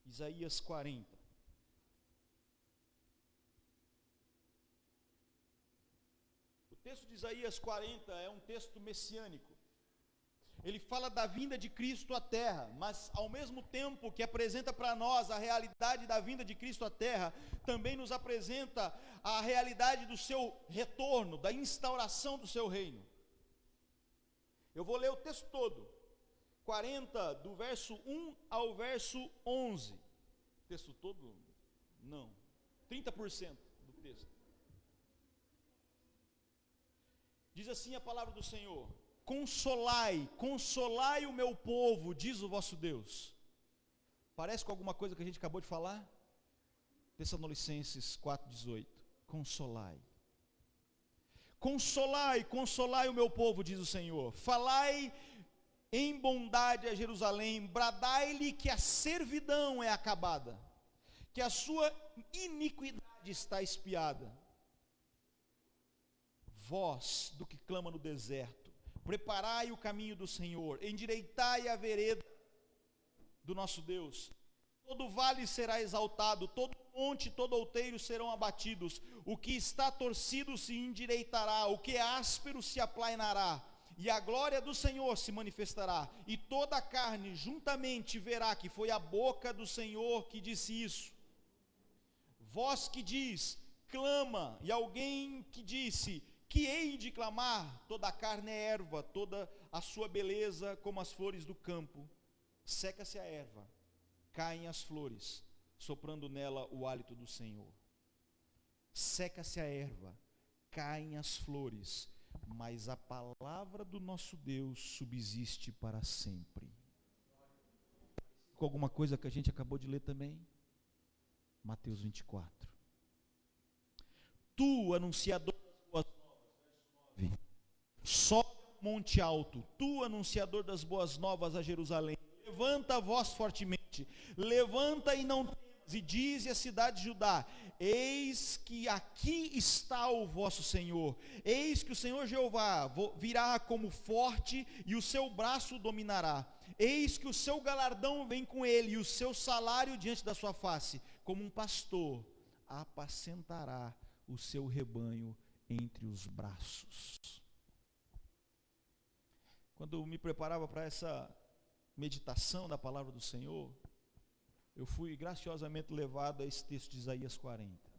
Isaías 40. O texto de Isaías 40 é um texto messiânico. Ele fala da vinda de Cristo à terra, mas ao mesmo tempo que apresenta para nós a realidade da vinda de Cristo à terra, também nos apresenta a realidade do seu retorno, da instauração do seu reino. Eu vou ler o texto todo, 40, do verso 1 ao verso 11. Texto todo? Não, 30% do texto. Diz assim a palavra do Senhor: consolai, consolai o meu povo, diz o vosso Deus. Parece com alguma coisa que a gente acabou de falar? Tessalonicenses 4,18. Consolai. Consolai, consolai o meu povo, diz o Senhor. Falai em bondade a Jerusalém, bradai-lhe que a servidão é acabada, que a sua iniquidade está expiada. Vós, do que clama no deserto, preparai o caminho do Senhor, endireitai a vereda do nosso Deus. Todo vale será exaltado, todo monte, todo outeiro serão abatidos. O que está torcido se endireitará, o que é áspero se aplainará, e a glória do Senhor se manifestará, e toda a carne juntamente verá que foi a boca do Senhor que disse isso. Vós que diz, clama, e alguém que disse, que hei de clamar? Toda a carne é erva, toda a sua beleza como as flores do campo. Seca-se a erva, caem as flores, soprando nela o hálito do Senhor. Seca-se a erva, caem as flores, mas a palavra do nosso Deus subsiste para sempre. Com alguma coisa que a gente acabou de ler também? Mateus 24. Tu, anunciador das boas novas, verso 9, sobe ao monte alto, tu, anunciador das boas novas a Jerusalém, levanta a voz fortemente, levanta e não temas, e dize à cidade de Judá, eis que aqui está o vosso Senhor, eis que o Senhor Jeová virá como forte, e o seu braço o dominará, eis que o seu galardão vem com ele, e o seu salário diante da sua face, como um pastor apacentará o seu rebanho entre os braços. Quando eu me preparava para essa meditação da palavra do Senhor, eu fui graciosamente levado a esse texto de Isaías 40.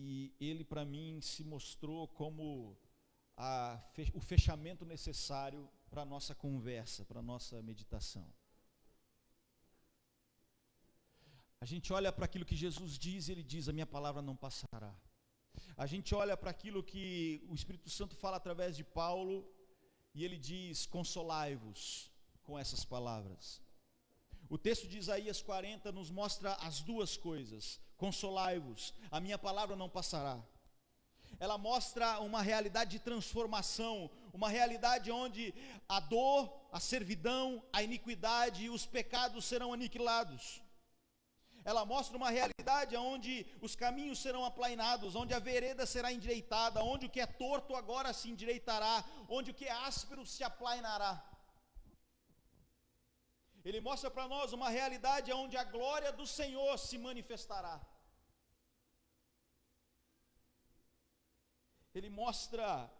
E ele para mim se mostrou como o fechamento necessário para a nossa conversa, para a nossa meditação. A gente olha para aquilo que Jesus diz, ele diz, a minha palavra não passará. A gente olha para aquilo que o Espírito Santo fala através de Paulo, e ele diz, consolai-vos com essas palavras. O texto de Isaías 40 nos mostra as duas coisas, consolai-vos, a minha palavra não passará. Ela mostra uma realidade de transformação, uma realidade onde a dor, a servidão, a iniquidade e os pecados serão aniquilados. Ela mostra uma realidade onde os caminhos serão aplainados, onde a vereda será endireitada, onde o que é torto agora se endireitará, onde o que é áspero se aplainará. Ele mostra para nós uma realidade onde a glória do Senhor se manifestará. Ele mostra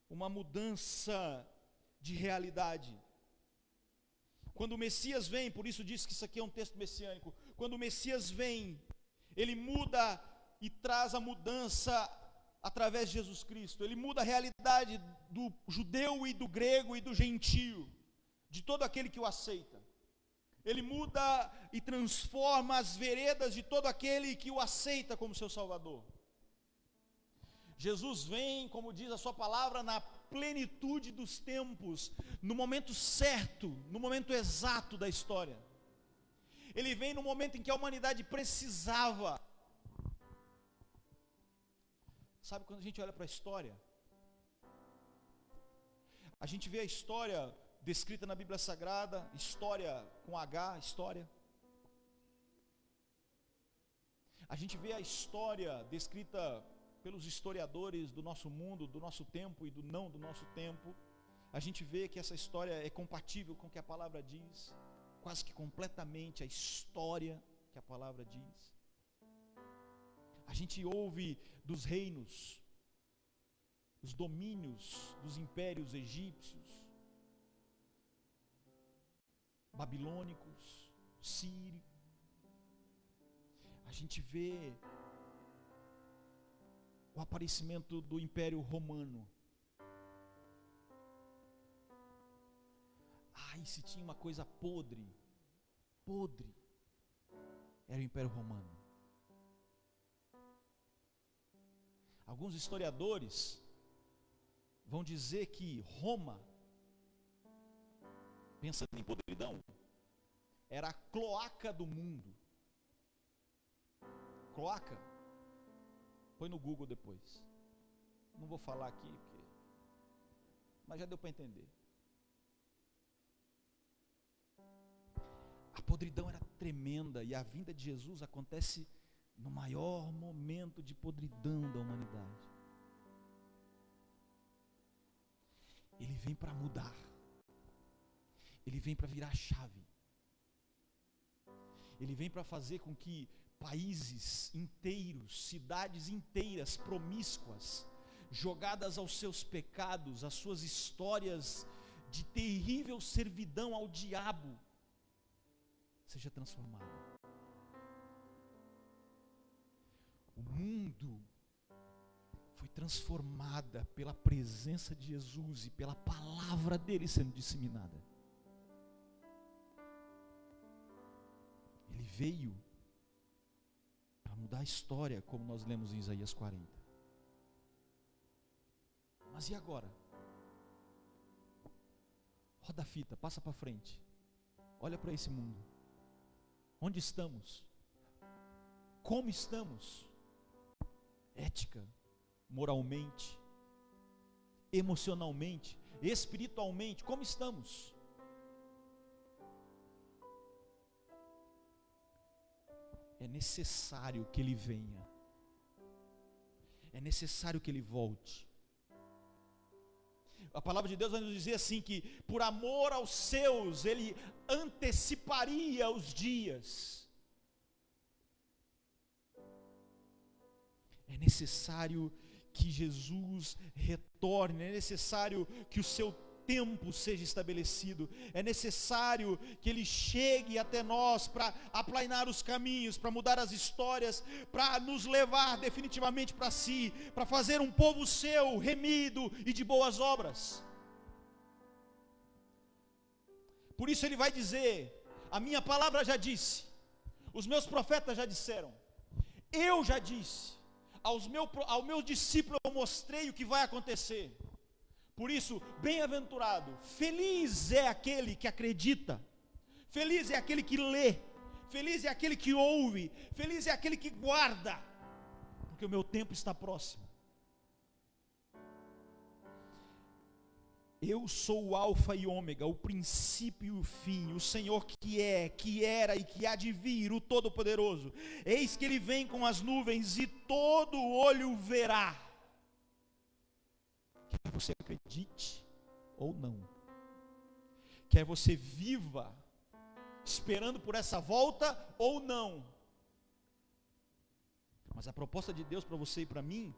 uma mudança de realidade. Quando o Messias vem, por isso diz que isso aqui é um texto messiânico, quando o Messias vem, ele muda e traz a mudança através de Jesus Cristo. Ele muda a realidade do judeu e do grego e do gentio, de todo aquele que o aceita. Ele muda e transforma as veredas de todo aquele que o aceita como seu Salvador. Jesus vem, como diz a sua palavra, na plenitude dos tempos, no momento certo, no momento exato da história. Ele vem no momento em que a humanidade precisava. Sabe quando a gente olha para a história? A gente vê a história descrita na Bíblia Sagrada, história com H, história. A gente vê a história descrita pelos historiadores do nosso mundo, do nosso tempo e do não do nosso tempo. A gente vê que essa história é compatível com o que a palavra diz, quase que completamente a história que a palavra diz. A gente ouve dos reinos, os domínios dos impérios egípcios, babilônicos, sírio. A gente vê o aparecimento do Império Romano. E se tinha uma coisa podre, era o Império Romano. Alguns historiadores vão dizer que Roma, pensando em podridão, era a cloaca do mundo. Cloaca? Põe no Google depois. Não vou falar aqui, mas já deu para entender. A podridão era tremenda e a vinda de Jesus acontece no maior momento de podridão da humanidade. Ele vem para mudar. Ele vem para virar a chave. Ele vem para fazer com que países inteiros, cidades inteiras promíscuas, jogadas aos seus pecados, às suas histórias de terrível servidão ao diabo, seja transformado. O mundo foi transformada pela presença de Jesus e pela palavra dele sendo disseminada. Ele veio para mudar a história, como nós lemos em Isaías 40. Mas e agora? Roda a fita, passa para frente. Olha para esse mundo. Onde estamos? Como estamos? Ética, moralmente, emocionalmente, espiritualmente, como estamos? É necessário que ele venha. É necessário que ele volte. A palavra de Deus vai nos dizer assim que por amor aos seus, ele anteciparia os dias. É necessário que Jesus retorne, é necessário que o seu tempo seja estabelecido, é necessário que ele chegue até nós para aplainar os caminhos, para mudar as histórias, para nos levar definitivamente para si, para fazer um povo seu, remido e de boas obras. Por isso ele vai dizer: a minha palavra já disse, os meus profetas já disseram, eu já disse, ao meu discípulo eu mostrei o que vai acontecer. Por isso, bem-aventurado, feliz é aquele que acredita, feliz é aquele que lê, feliz é aquele que ouve, feliz é aquele que guarda, porque o meu tempo está próximo. Eu sou o alfa e ômega, o princípio e o fim, o Senhor que é, que era e que há de vir, o Todo-Poderoso. Eis que ele vem com as nuvens e todo olho verá. Quer você acredite ou não, quer você viva esperando por essa volta ou não, mas a proposta de Deus para você e para mim: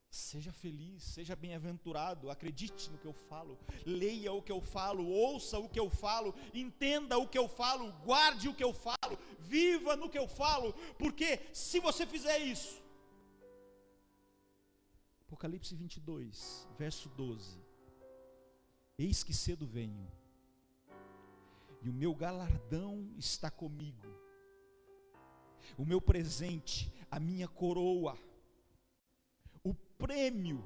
seja feliz, seja bem-aventurado, acredite no que eu falo, leia o que eu falo, ouça o que eu falo, entenda o que eu falo, guarde o que eu falo, viva no que eu falo, porque se você fizer isso, Apocalipse 22, verso 12, eis que cedo venho, e o meu galardão está comigo, o meu presente, a minha coroa, o prêmio.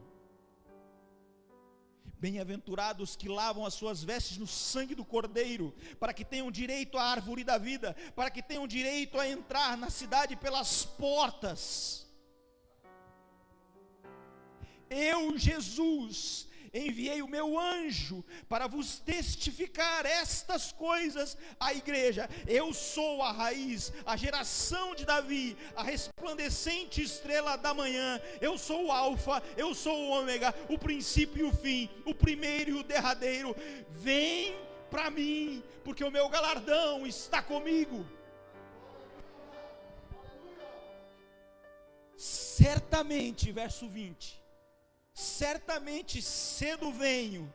Bem-aventurados que lavam as suas vestes no sangue do Cordeiro, para que tenham direito à árvore da vida, para que tenham direito a entrar na cidade pelas portas. Eu, Jesus, enviei o meu anjo para vos testificar estas coisas à igreja. Eu sou a raiz, a geração de Davi, a resplandecente estrela da manhã. Eu sou o alfa, eu sou o ômega, o princípio e o fim, o primeiro e o derradeiro. Vem para mim, porque o meu galardão está comigo. Certamente, verso 20, certamente cedo venho,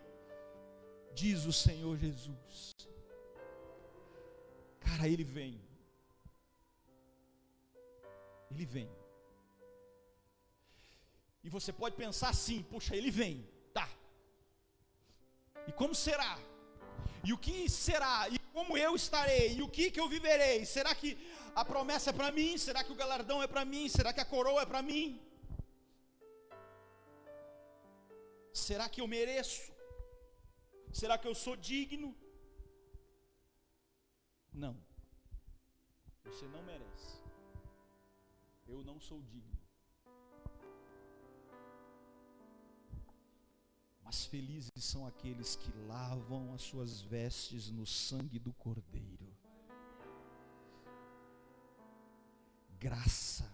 diz o Senhor Jesus. Cara, Ele vem. Ele vem. E você pode pensar assim: puxa, Ele vem, tá. E como será? E o que será? E como eu estarei e o que eu viverei? Será que a promessa é para mim? Será que o galardão é para mim? Será que a coroa é para mim? Será que eu mereço? Será que eu sou digno? Não. Você não merece. Eu não sou digno. Mas felizes são aqueles que lavam as suas vestes no sangue do Cordeiro. Graça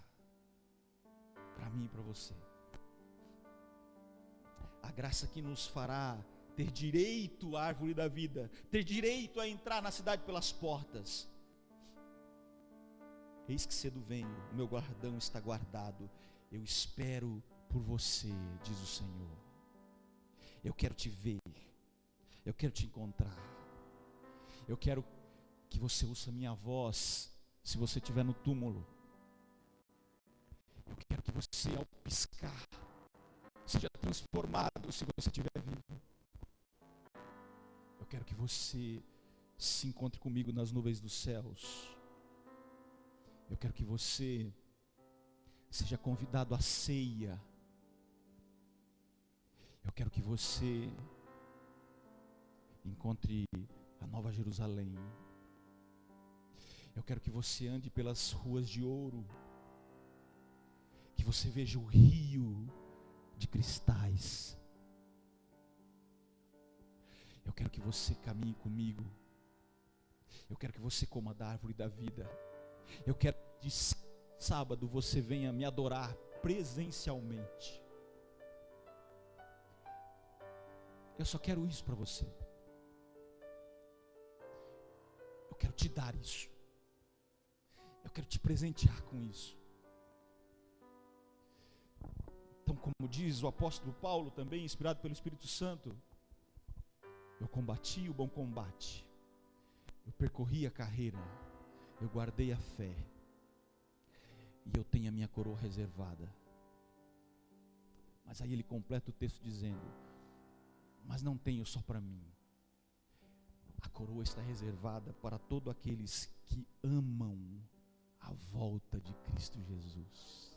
para mim e para você. A graça que nos fará ter direito à árvore da vida, ter direito a entrar na cidade pelas portas. Eis que cedo venho, o meu guardão está guardado, eu espero por você, diz o Senhor. Eu quero te ver, eu quero te encontrar, eu quero que você ouça minha voz, se você estiver no túmulo. Eu quero que você, ao piscar, seja transformado se você estiver vivo. Eu quero que você se encontre comigo nas nuvens dos céus. Eu quero que você seja convidado à ceia. Eu quero que você encontre a Nova Jerusalém. Eu quero que você ande pelas ruas de ouro. Que você veja o rio de cristais. Eu quero que você caminhe comigo. Eu quero que você coma da árvore da vida. Eu quero que de sábado você venha me adorar presencialmente. Eu só quero isso para você. Eu quero te dar isso. Eu quero te presentear com isso. Então, como diz o apóstolo Paulo, também inspirado pelo Espírito Santo, eu combati o bom combate, eu percorri a carreira, eu guardei a fé, e eu tenho a minha coroa reservada. Mas aí ele completa o texto dizendo: mas não tenho só para mim, a coroa está reservada para todos aqueles que amam a volta de Cristo Jesus.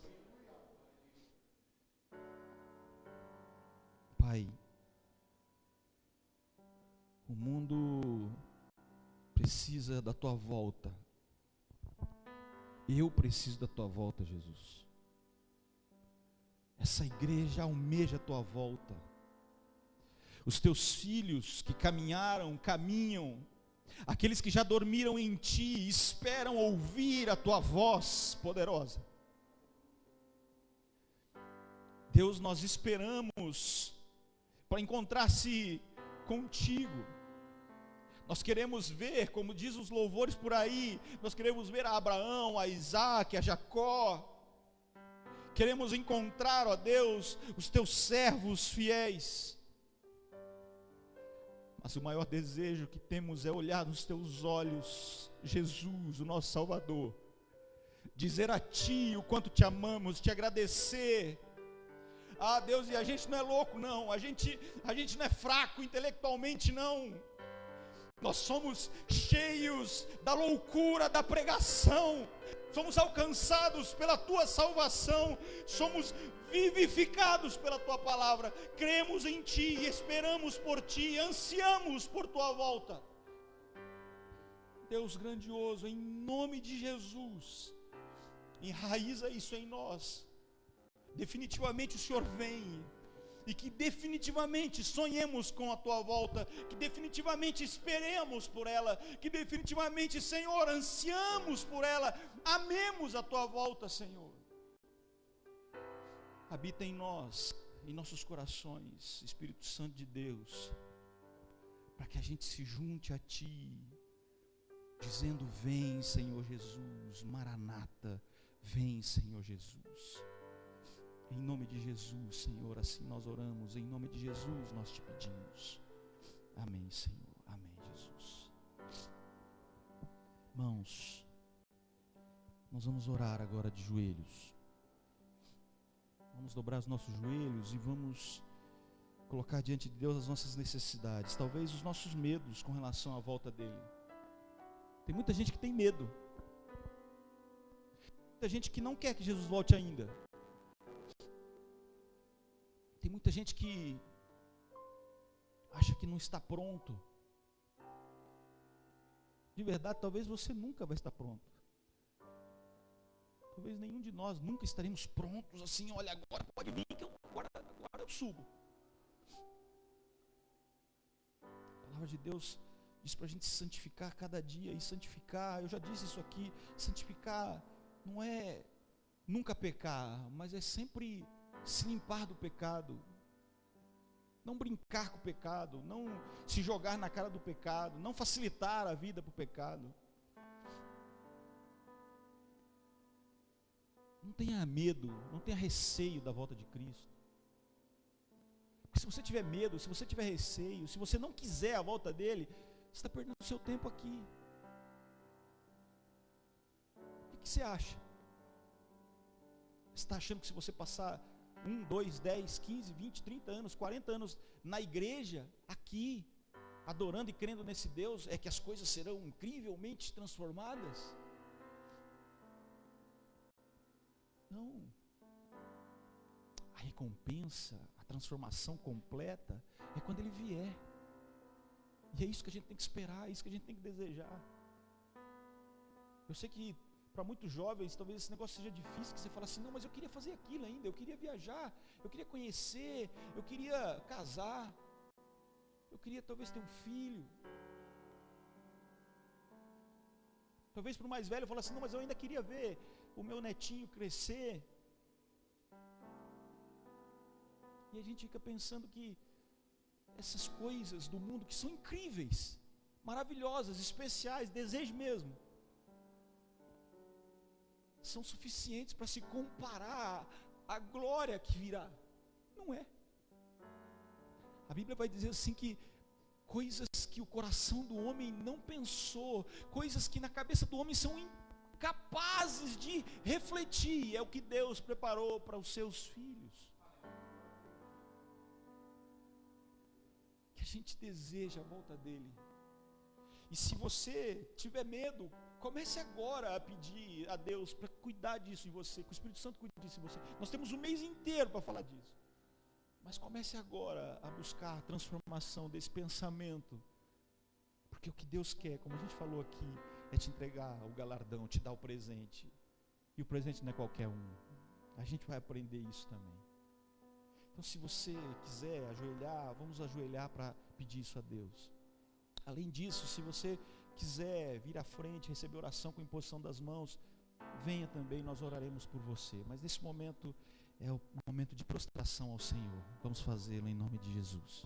Pai, o mundo precisa da tua volta. Eu preciso da tua volta, Jesus. Essa igreja almeja a tua volta. Os teus filhos que caminham, aqueles que já dormiram em ti, esperam ouvir a tua voz poderosa. Deus, nós esperamos para encontrar-se contigo. Nós queremos ver, como diz os louvores por aí, nós queremos ver a Abraão, a Isaac, a Jacó. Queremos encontrar, ó Deus, os teus servos fiéis. Mas o maior desejo que temos é olhar nos teus olhos, Jesus, o nosso Salvador, dizer a ti o quanto te amamos, te agradecer. Ah, Deus, e a gente não é louco, não. A gente não é fraco intelectualmente, não. Nós somos cheios da loucura da pregação. Somos alcançados pela tua salvação. Somos vivificados pela tua palavra. Cremos em ti, esperamos por ti, ansiamos por tua volta. Deus grandioso, em nome de Jesus, enraiza isso em nós. Definitivamente o Senhor vem, e que definitivamente sonhemos com a tua volta, que definitivamente esperemos por ela, que definitivamente, Senhor, ansiamos por ela, amemos a tua volta, Senhor. Habita em nós, em nossos corações, Espírito Santo de Deus, para que a gente se junte a ti, dizendo: vem, Senhor Jesus, Maranata, vem, Senhor Jesus. Em nome de Jesus, Senhor, assim nós oramos, em nome de Jesus nós te pedimos. Amém, Senhor, amém, Jesus. Irmãos, nós vamos orar agora de joelhos. Vamos dobrar os nossos joelhos e vamos colocar diante de Deus as nossas necessidades, talvez os nossos medos com relação à volta dele. Tem muita gente que tem medo. Muita gente que não quer que Jesus volte ainda. Tem muita gente que acha que não está pronto. De verdade, talvez você nunca vai estar pronto. Talvez nenhum de nós nunca estaremos prontos assim, olha, agora pode vir que agora eu subo. A palavra de Deus diz para a gente se santificar cada dia, e santificar, eu já disse isso aqui, santificar não é nunca pecar, mas é sempre se limpar do pecado, não brincar com o pecado, não se jogar na cara do pecado, não facilitar a vida para o pecado. Não tenha medo, não tenha receio da volta de Cristo. Porque se você tiver medo, se você tiver receio, se você não quiser a volta dele, você está perdendo o seu tempo aqui. O que você acha? Você está achando que se você passar 1, 2, 10, 15, 20, 30 anos, 40 anos na igreja, aqui, adorando e crendo nesse Deus, é que as coisas serão incrivelmente transformadas? Não. A recompensa, a transformação completa é quando ele vier. E é isso que a gente tem que esperar, é isso que a gente tem que desejar. Eu sei que para muitos jovens talvez esse negócio seja difícil, que você fala assim, não, mas eu queria fazer aquilo ainda, eu queria viajar, eu queria conhecer, eu queria casar, eu queria talvez ter um filho. Talvez para o mais velho fala assim, não, mas eu ainda queria ver o meu netinho crescer. E a gente fica pensando que essas coisas do mundo que são incríveis, maravilhosas, especiais, desejo mesmo, são suficientes para se comparar à glória que virá. Não é. A Bíblia vai dizer assim que coisas que o coração do homem não pensou, coisas que na cabeça do homem são incapazes de refletir, é o que Deus preparou para os seus filhos. Que a gente deseja a volta dele. E se você tiver medo, comece agora a pedir a Deus para cuidar disso em você, que o Espírito Santo cuide disso em você. Nós temos um mês inteiro para falar disso. Mas comece agora a buscar a transformação desse pensamento. Porque o que Deus quer, como a gente falou aqui, é te entregar o galardão, te dar o presente. E o presente não é qualquer um. A gente vai aprender isso também. Então, se você quiser ajoelhar, vamos ajoelhar para pedir isso a Deus. Além disso, se você quiser vir à frente, receber oração com imposição das mãos, venha também, nós oraremos por você. Mas nesse momento é o momento de prostração ao Senhor. Vamos fazê-lo em nome de Jesus.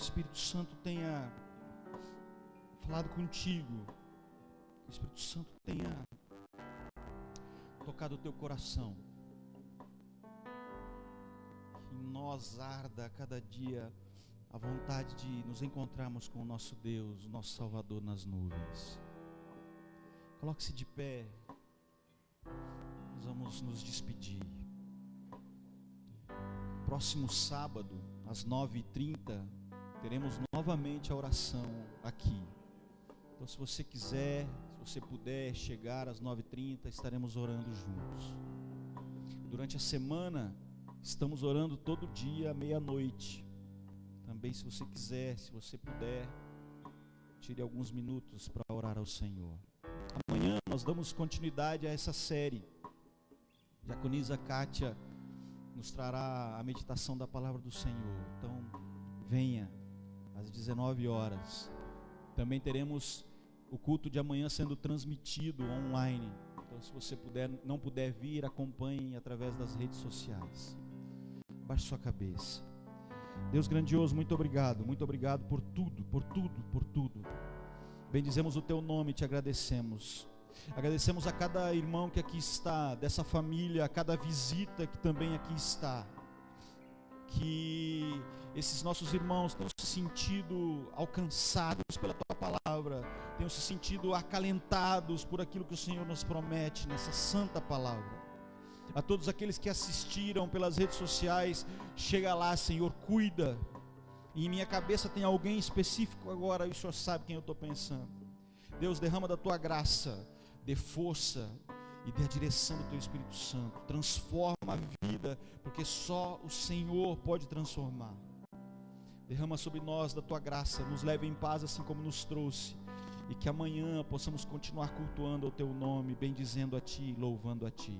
Espírito Santo tenha falado contigo, que o Espírito Santo tenha tocado o teu coração, que em nós arda a cada dia a vontade de nos encontrarmos com o nosso Deus, o nosso Salvador nas nuvens. Coloque-se de pé, nós vamos nos despedir. Próximo sábado, às 9h30, teremos novamente a oração aqui. Então, se você quiser, se você puder chegar às 9h30, estaremos orando juntos. Durante a semana, estamos orando todo dia à meia-noite. Também, se você quiser, se você puder, tire alguns minutos para orar ao Senhor. Amanhã nós damos continuidade a essa série. A diaconisa Kátia nos trará a meditação da palavra do Senhor. Então, venha às 19 horas. Também teremos o culto de amanhã sendo transmitido online. Então, se você não puder vir, acompanhe através das redes sociais. Baixe sua cabeça. Deus grandioso, muito obrigado por tudo, por tudo, por tudo. Bendizemos o teu nome e te agradecemos. Agradecemos a cada irmão que aqui está, dessa família, a cada visita que também aqui está. Que esses nossos irmãos tenham se sentido alcançados pela tua palavra, tenham se sentido acalentados por aquilo que o Senhor nos promete nessa santa palavra. A todos aqueles que assistiram pelas redes sociais, chega lá, Senhor, cuida. E em minha cabeça tem alguém específico agora, e o Senhor sabe quem eu estou pensando. Deus, derrama da tua graça, dê força e dê a direção do teu Espírito Santo. Transforma a vida, porque só o Senhor pode transformar. Derrama sobre nós da tua graça, nos leve em paz assim como nos trouxe. E que amanhã possamos continuar cultuando o teu nome, bendizendo a ti, louvando a ti.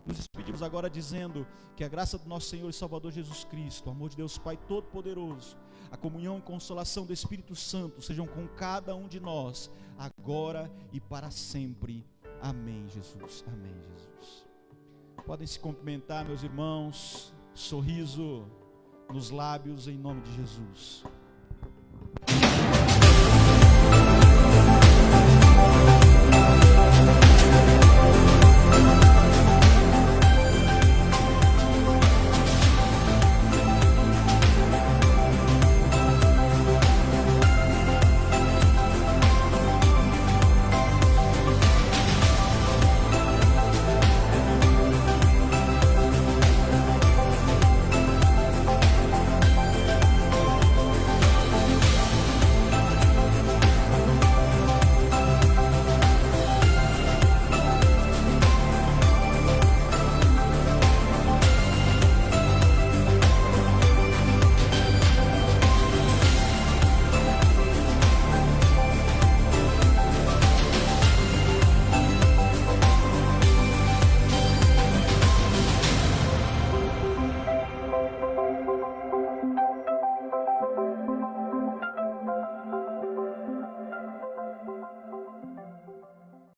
Nos despedimos agora dizendo que a graça do nosso Senhor e Salvador Jesus Cristo, o amor de Deus Pai Todo-Poderoso, a comunhão e consolação do Espírito Santo sejam com cada um de nós, agora e para sempre. Amém, Jesus. Amém, Jesus. Podem se cumprimentar, meus irmãos. Sorriso nos lábios, em nome de Jesus.